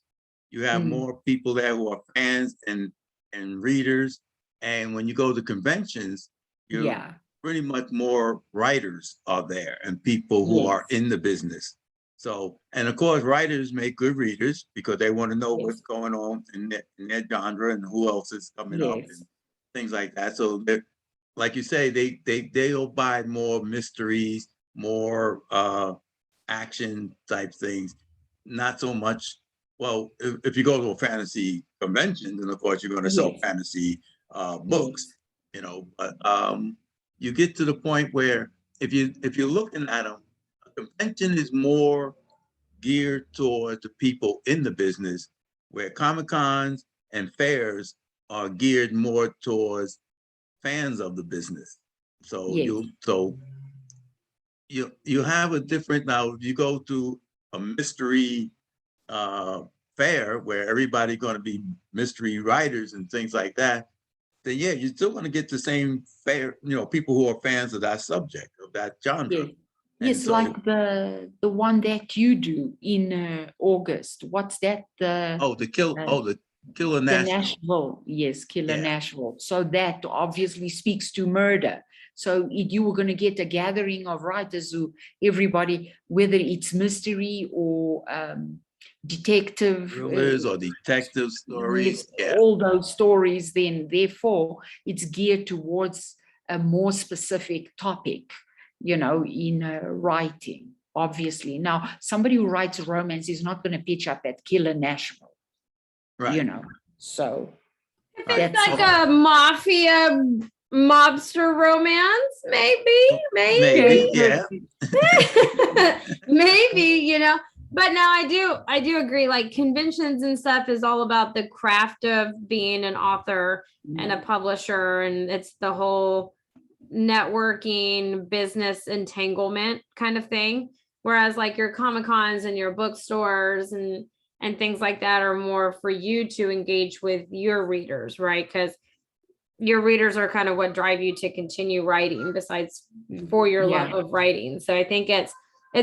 You have more people there who are fans and readers. And when you go to conventions, you're pretty much more writers are there and people who are in the business. So, and of course, writers make good readers because they want to know what's going on in their genre and who else is coming up and things like that. So, like you say, they'll buy more mysteries, more action type things, not so much. Well, if you go to a fantasy convention, then of course you're going to sell fantasy books, but you get to the point where if you're looking at them, a convention is more geared towards the people in the business, where Comic Cons and fairs are geared more towards fans of the business. So you have a different, now if you go to a mystery fair where everybody's going to be mystery writers and things like that, then you're still going to get the same fair, people who are fans of that subject, of that genre. Yes, so, like the one that you do in August. What's that? The Killer Nashville. Nashville. Yes, Killer Nashville. So that obviously speaks to murder. So you were going to get a gathering of writers who everybody, whether it's mystery or detective thrillers or detective stories, all those stories, then therefore it's geared towards a more specific topic, in writing, obviously. Now, somebody who writes romance is not going to pitch up at Killer Nashville, right? So if it's like a mobster romance, maybe, maybe, but no, I do agree, like conventions and stuff is all about the craft of being an author and a publisher, and it's the whole networking business entanglement kind of thing, whereas like your Comic Cons and your bookstores and things like that are more for you to engage with your readers, right? Because your readers are kind of what drive you to continue writing, besides for your love of writing. So I think it's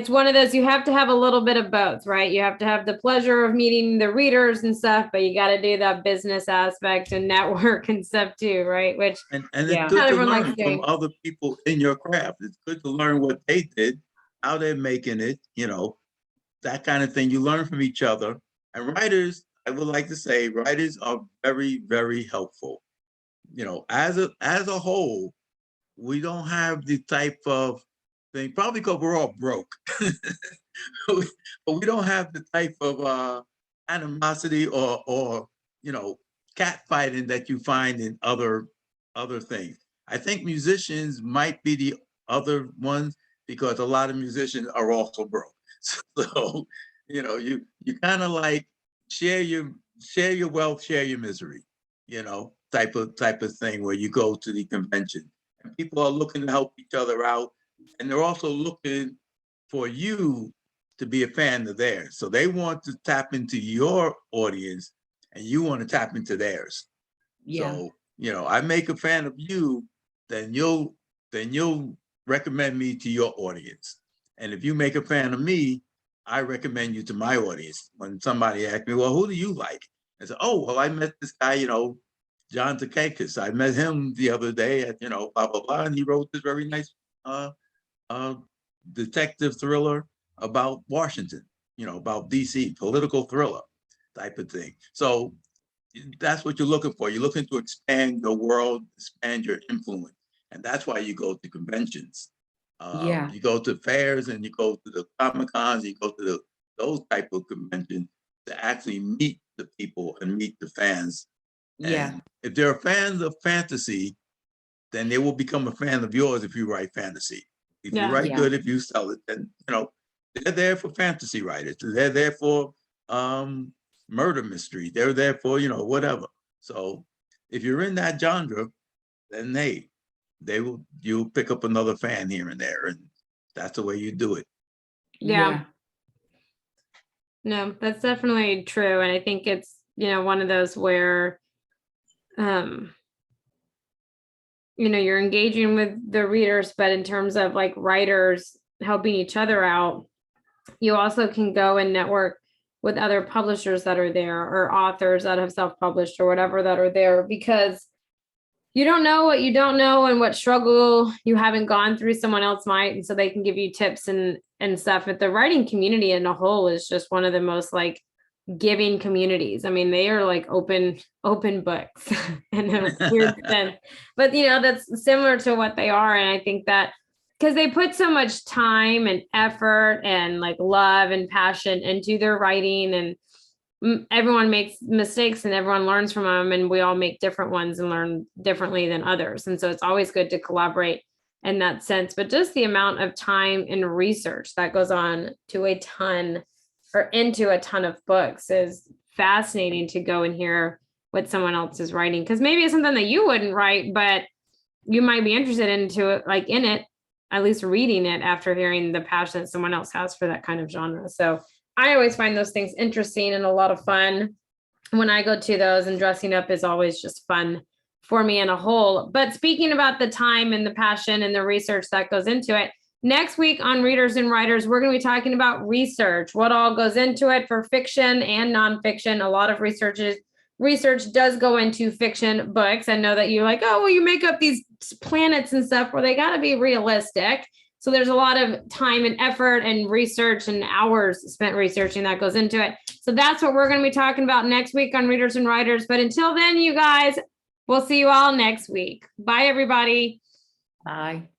one of those, you have to have a little bit of both, right? You have to have the pleasure of meeting the readers and stuff, but you got to do that business aspect and network and stuff too, right? Which and it's good to learn from other people in your craft. It's good to learn what they did, how they're making it, that kind of thing. You learn from each other. And writers, I would like to say, writers are very, very helpful. As a whole, we don't have the type of thing, probably because we're all broke, but we don't have the type of animosity or cat fighting that you find in other things. I think musicians might be the other ones, because a lot of musicians are also broke. So you kind of like share your wealth, share your misery, type of thing, where you go to the convention and people are looking to help each other out, and they're also looking for you to be a fan of theirs. So they want to tap into your audience and you want to tap into theirs. Yeah. So, I make a fan of you, then you'll recommend me to your audience. And if you make a fan of me, I recommend you to my audience. When somebody asks me, well, who do you like? I say, oh, well, I met this guy, John Takakis. I met him the other day at, blah, blah, blah. And he wrote this very nice detective thriller about Washington, about DC, political thriller type of thing. So that's what you're looking for. You're looking to expand your world, expand your influence. And that's why you go to conventions. Yeah. You go to fairs and you go to the Comic-Cons, you go to those type of conventions to actually meet the people and meet the fans. Yeah. And if they're fans of fantasy, then they will become a fan of yours if you write fantasy. If you write good, if you sell it, then, they're there for fantasy writers. They're there for murder mystery. They're there for, whatever. So if you're in that genre, then you'll pick up another fan here and there. And that's the way you do it. Yeah. No, that's definitely true. And I think it's, one of those where, you're engaging with the readers, but in terms of like writers helping each other out, you also can go and network with other publishers that are there or authors that have self-published or whatever that are there, because you don't know what you don't know and what struggle you haven't gone through, someone else might. And so they can give you tips and stuff. But the writing community in a whole is just one of the most like giving communities. I mean, they are like open books in a weird sense, but that's similar to what they are. And I think that because they put so much time and effort and like love and passion into their writing, and everyone makes mistakes and everyone learns from them, and we all make different ones and learn differently than others. And so it's always good to collaborate in that sense. But just the amount of time and research that goes on to into a ton of books is fascinating to go and hear what someone else is writing, because maybe it's something that you wouldn't write, but you might be interested into it, like in it, at least reading it after hearing the passion that someone else has for that kind of genre. So I always find those things interesting and a lot of fun when I go to those, and dressing up is always just fun for me in a whole. But speaking about the time and the passion and the research that goes into it, next week on Readers and Writers, we're going to be talking about research, what all goes into it for fiction and nonfiction. A lot of research does go into fiction books. I know that you're like, oh, well, you make up these planets and stuff where they got to be realistic. So there's a lot of time and effort and research and hours spent researching that goes into it. So that's what we're going to be talking about next week on Readers and Writers. But until then, you guys, we'll see you all next week. Bye, everybody. Bye.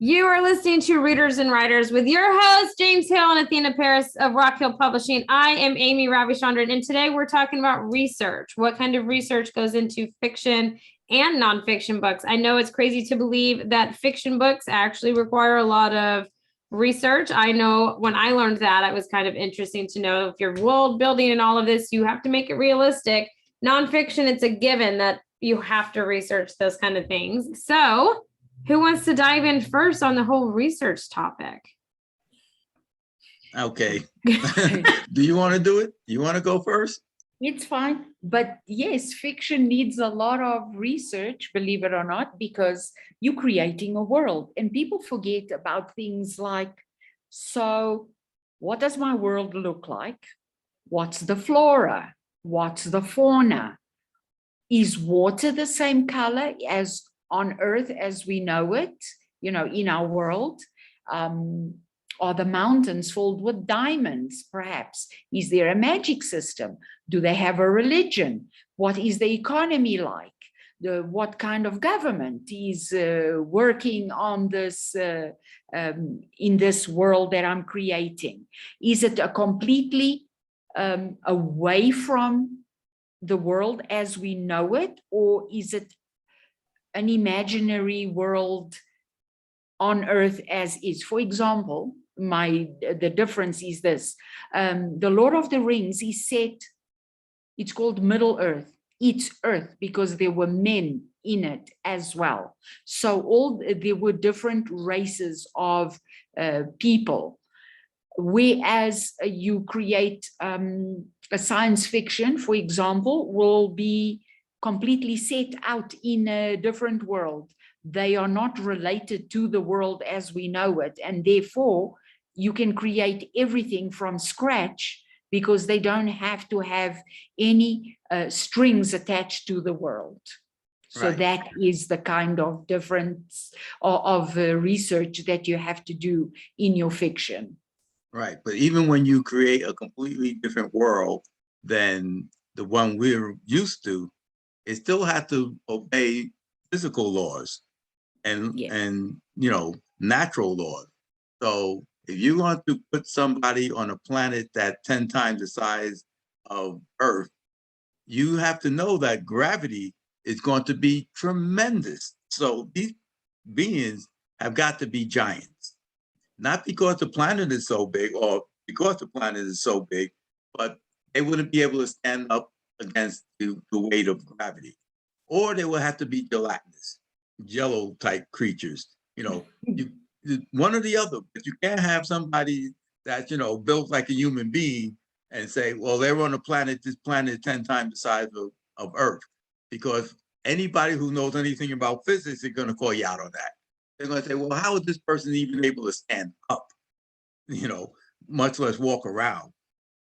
You are listening to Readers and Writers with your hosts, James Hill and Athena Paris of RockHill Publishing. I am Amy Ravichandran, and today we're talking about research. What kind of research goes into fiction and nonfiction books? I know it's crazy to believe that fiction books actually require a lot of research. I know when I learned that, it was kind of interesting to know if you're world building and all of this, you have to make it realistic. Nonfiction, it's a given that you have to research those kind of things. So who wants to dive in first on the whole research topic? Okay. Do you want to do it? You want to go first? It's fine. But yes, fiction needs a lot of research, believe it or not, because you're creating a world and people forget about things like, so what does my world look like? What's the flora? What's the fauna? Is water the same color as on Earth as we know it, in our world? Are the mountains filled with diamonds, perhaps? Is there a magic system? Do they have a religion? What is the economy like? What kind of government is working on this in this world that I'm creating? Is it a completely away from the world as we know it, or is it an imaginary world on Earth as is? For example, the difference is this: the Lord of the Rings is set. It's called Middle Earth. It's Earth because there were men in it as well. So there were different races of people. whereas you create a science fiction, for example, will be completely set out in a different world. They are not related to the world as we know it, and therefore you can create everything from scratch because they don't have to have any strings attached to the world. So Right. that is the kind of difference of research that you have to do in your fiction. Right. But even when you create a completely different world than the one we're used to, it still has to obey physical laws and Yeah. natural laws. So if you want to put somebody on a planet that's 10 times the size of Earth, you have to know that gravity is going to be tremendous. So these beings have got to be giants, not because the planet is so big or because the planet is so big, but they wouldn't be able to stand up against the weight of gravity. Or they will have to be gelatinous, jello type creatures, one or the other, but you can't have somebody that's, built like a human being and say, well, they're on this planet is 10 times the size of Earth, because anybody who knows anything about physics is going to call you out on that. They're going to say, well, how is this person even able to stand up, much less walk around,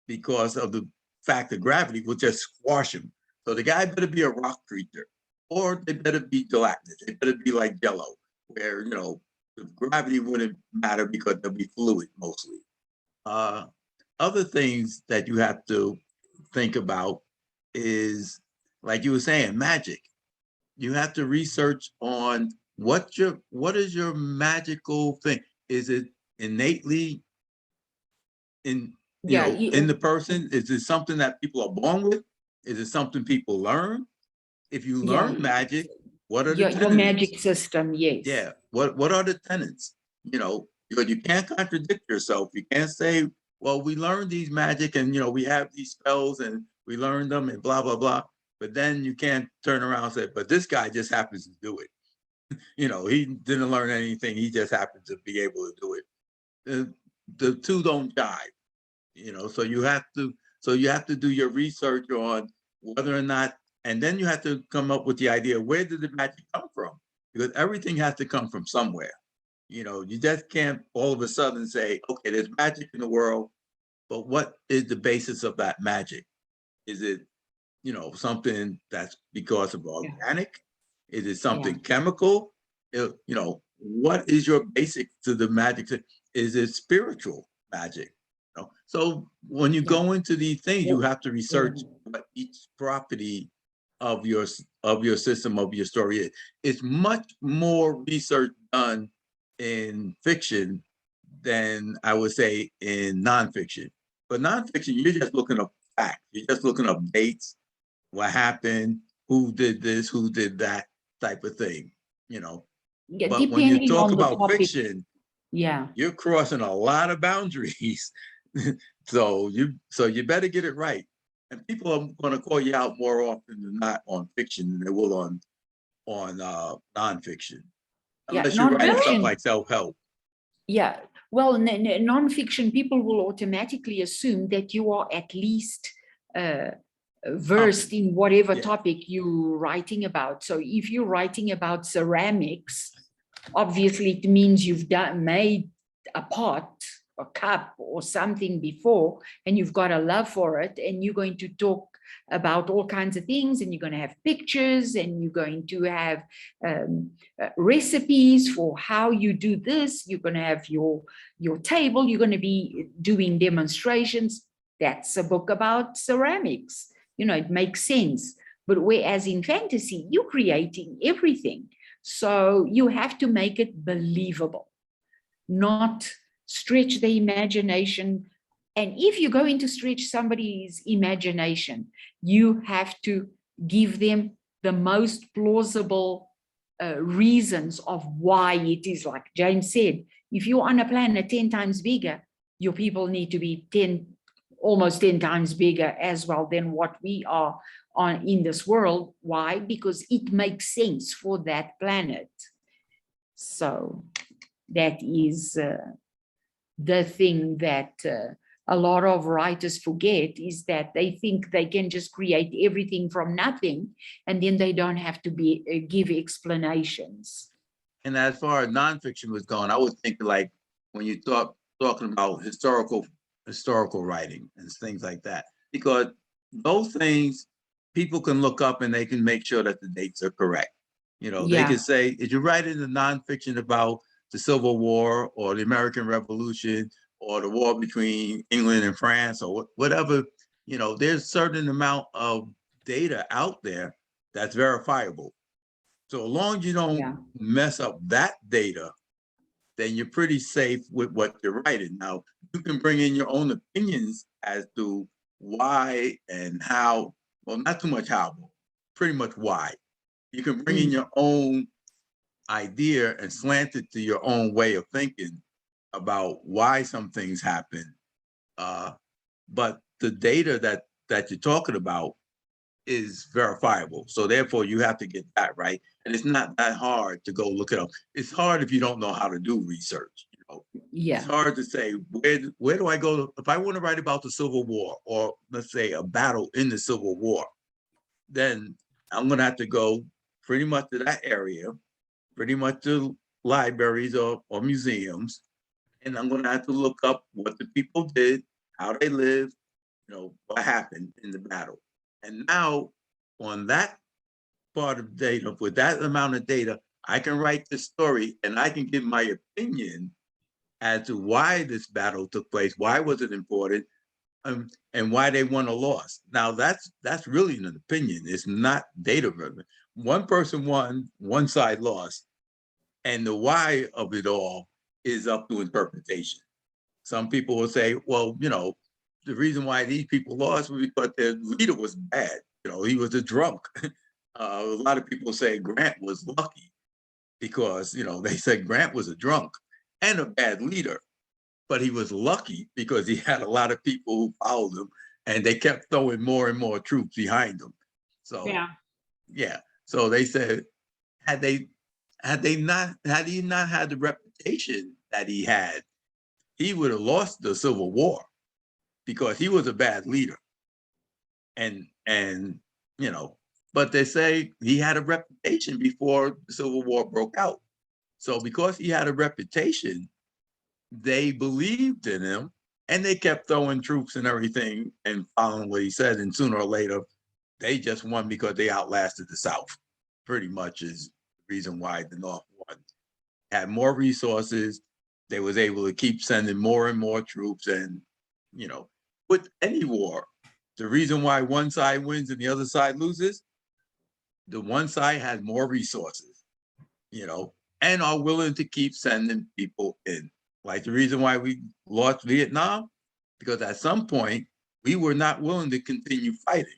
because of the fact that gravity will just squash him. So the guy better be a rock creature, or they better be gelatinous. They better be like jello, where, the gravity wouldn't matter because they'll be fluid mostly. Other things that you have to think about is, like you were saying, magic. You have to research on what is your magical thing? Is it innately in the person? Is it something that people are born with? Is it something people learn? If you learn magic, what are the tenets? Your magic system, yes. Yeah. What are the tenets? You can't contradict yourself. You can't say, well, we learned these magic and we have these spells and we learned them and blah blah blah. But then you can't turn around and say, but this guy just happens to do it. He didn't learn anything. He just happened to be able to do it. The two don't jive. So you have to do your research on whether or not, and then you have to come up with the idea, where did the magic come from? Because everything has to come from somewhere. You just can't all of a sudden say, okay, there's magic in the world, but what is the basis of that magic? Is it, something that's because of organic? Is it something chemical? What is your basic to the magic? Is it spiritual magic? So when you go into these things, you have to research what each property of your system, of your story is. It's much more research done in fiction than I would say in nonfiction. But nonfiction, you're just looking up facts. You're just looking up dates, what happened, who did this, who did that type of thing, But when you talk about fiction, you're crossing a lot of boundaries. So you better get it right. And people are going to call you out more often than not on fiction than they will on nonfiction, unless you're writing stuff like self-help. Yeah, well, nonfiction, people will automatically assume that you are at least versed in whatever topic you're writing about. So if you're writing about ceramics, obviously it means you've made a pot, a cup or something before, and you've got a love for it, and you're going to talk about all kinds of things, and you're going to have pictures, and you're going to have recipes for how you do this. You're going to have your table. You're going to be doing demonstrations. That's a book about ceramics. It makes sense. But whereas in fantasy, you're creating everything. So you have to make it believable, not stretch the imagination. And if you're going to stretch somebody's imagination, you have to give them the most plausible reasons of why it is. Like James said, if you're on a planet 10 times bigger, your people need to be almost 10 times bigger as well than what we are on in this world. Why? Because it makes sense for that planet. So that is the thing that a lot of writers forget, is that they think they can just create everything from nothing, and then they don't have to give explanations. And as far as nonfiction was going, I would think like when you talking about historical writing and things like that, because those things people can look up and they can make sure that the dates are correct. You know, they can say, if you're writing a nonfiction about the Civil War or the American Revolution or the war between England and France or whatever, you know, there's a certain amount of data out there that's verifiable. So as long as you don't mess up that data, then you're pretty safe with what you're writing. Now, you can bring in your own opinions as to why and how, well, not too much how, but pretty much why. You can bring in your own idea and slant it to your own way of thinking about why some things happen. But the data that you're talking about is verifiable. So therefore you have to get that right. And it's not that hard to go look it up. It's hard if you don't know how to do research. You know? It's hard to say, where do I go? If I want to write about the Civil War, or let's say a battle in the Civil War, then I'm gonna have to go pretty much to that area, pretty much to libraries or museums. And I'm gonna have to look up what the people did, how they lived, you know, what happened in the battle. And now on that part of data, with that amount of data, I can write the story and I can give my opinion as to why this battle took place, why was it important, and why they won or lost. Now that's really an opinion. It's not data driven. One person won, one side lost, and the why of it all is up to interpretation. Some people will say, well, you know, the reason why these people lost was because their leader was bad. You know, he was a drunk. A lot of people say Grant was lucky because, you know, they said Grant was a drunk and a bad leader, but he was lucky because he had a lot of people who followed him and they kept throwing more and more troops behind him. So, yeah. So they said, had he not had the reputation that he had, he would have lost the Civil War, because he was a bad leader. And you know, but they say he had a reputation before the Civil War broke out. So because he had a reputation, they believed in him and they kept throwing troops and everything and following what he said. And sooner or later, they just won because they outlasted the South. Pretty much is the reason why the North won. Had more resources. They was able to keep sending more and more troops. And, you know, with any war, the reason why one side wins and the other side loses, the one side has more resources, you know, and are willing to keep sending people in. Like the reason why we lost Vietnam, because at some point we were not willing to continue fighting.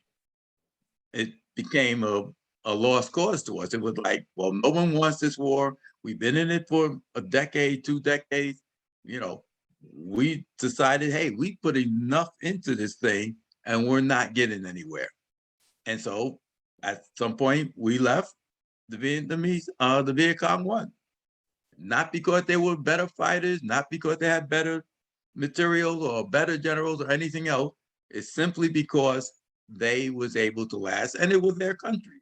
It became a lost cause to us. It was like, well, no one wants this war. We've been in it for a decade, 2 decades. You know, we decided, hey, we put enough into this thing and we're not getting anywhere. And so at some point we left. The Vietnamese, the Viet Cong won. Not because they were better fighters, not because they had better materials or better generals or anything else. It's simply because they was able to last and it was their country.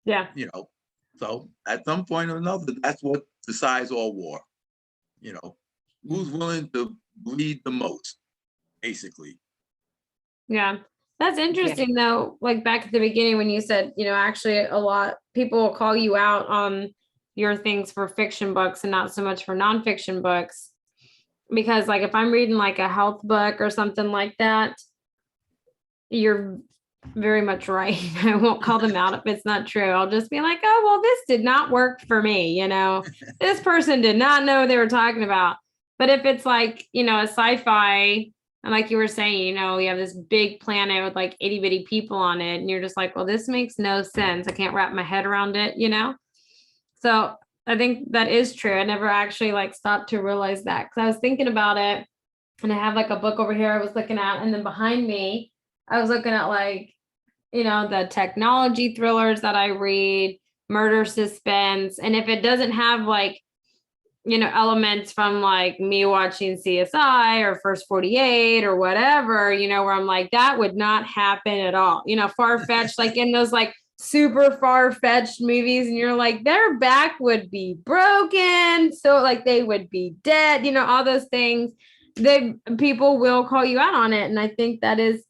Yeah. You know, so at some point or another, that's what decides all war. You know, who's willing to bleed the most, basically. Yeah. That's interesting though. Like back at the beginning when you said, you know, actually a lot people will call you out on your things for fiction books and not so much for nonfiction books. Because like if I'm reading like a health book or something like that, you're very much right. I won't call them out if it's not true. I'll just be like, oh, well, this did not work for me. You know, this person did not know what they were talking about. But if it's like, you know, a sci-fi, and like you were saying, you know, you have this big planet with like itty bitty people on it, and you're just like, well, this makes no sense. I can't wrap my head around it, you know? So I think that is true. I never actually like stopped to realize that because I was thinking about it and I have like a book over here I was looking at, and then behind me, I was looking at like, you know, the technology thrillers that I read, murder suspense. And if it doesn't have like elements from like me watching CSI or First 48 or whatever, where I'm like, that would not happen at all. Far-fetched, like in those like super far-fetched movies, and you're like, their back would be broken, so like they would be dead, all those things. People will call you out on it. And I think that is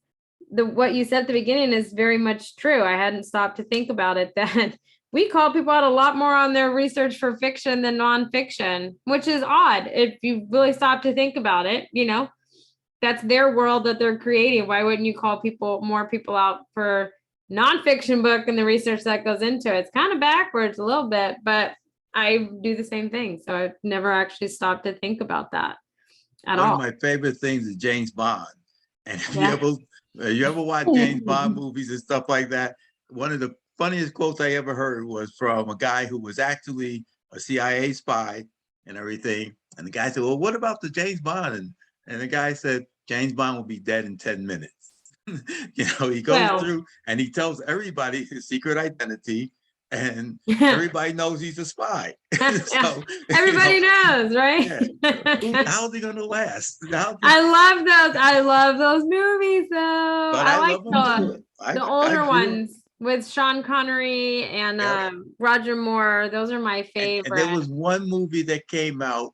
what you said at the beginning is very much true. I hadn't stopped to think about it, that we call people out a lot more on their research for fiction than nonfiction, which is odd if you really stop to think about it. That's their world that they're creating. Why wouldn't you call more people out for nonfiction book and the research that goes into it? It's kind of backwards a little bit, but I do the same thing. So I've never actually stopped to think about that at all. One of my favorite things is James Bond. And if you ever watch James Bond movies and stuff like that, one of the funniest quotes I ever heard was from a guy who was actually a CIA spy and everything. And the guy said, well, what about the James Bond? And the guy said, James Bond will be dead in 10 minutes. He goes through and he tells everybody his secret identity, and everybody knows he's a spy. So, everybody knows, right? How's he going to last? I love those movies, though. But I like the older ones with Sean Connery and Roger Moore. Those are my favorite. And there was one movie that came out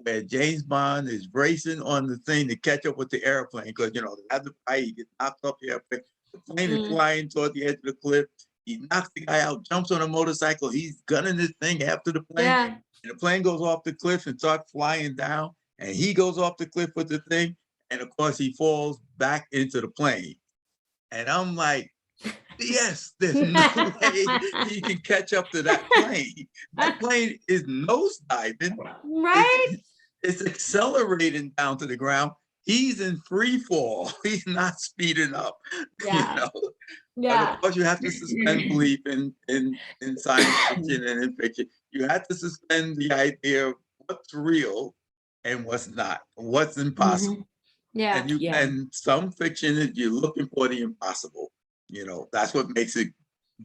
where James Bond is racing on the thing to catch up with the airplane, because they have the fight, he gets knocked off the airplane. The plane is flying toward the edge of the cliff. He knocks the guy out, jumps on a motorcycle. He's gunning this thing after the plane. Yeah. And the plane goes off the cliff and starts flying down. And he goes off the cliff with the thing. And of course, he falls back into the plane. And I'm like, yes, there's no way he can catch up to that plane. That plane is nosediving. Right? It's accelerating down to the ground. He's in free fall. He's not speeding up. Yeah. But of course, you have to suspend belief in science fiction and in fiction. You have to suspend the idea of what's real and what's not, what's impossible. Yeah. And some fiction, you're looking for the impossible. That's what makes it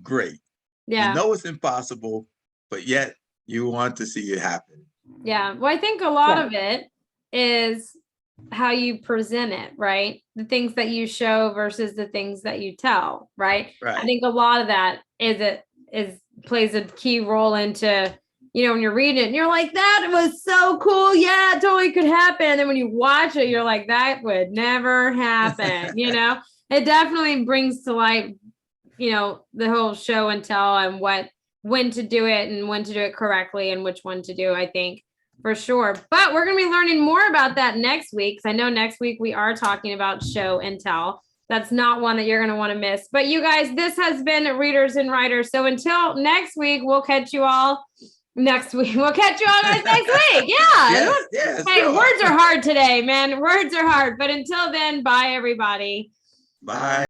great. Yeah. It's impossible, but yet you want to see it happen. Yeah. Well, I think a lot of it is how you present it, right? The things that you show versus the things that you tell, right? I think a lot of that plays a key role into, when you're reading it and you're like, that was so cool. Yeah, it totally could happen. And then when you watch it, you're like, that would never happen. It definitely brings to light, the whole show and tell and when to do it and when to do it correctly and which one to do, I think. For sure. But we're going to be learning more about that next week, because I know next week we are talking about show and tell. That's not one that you're going to want to miss. But you guys, this has been Readers and Writers. So until next week, we'll catch you all next week. We'll catch you all guys next week. Yeah. Yes, hey, words are hard today, man. Words are hard. But until then, bye, everybody. Bye.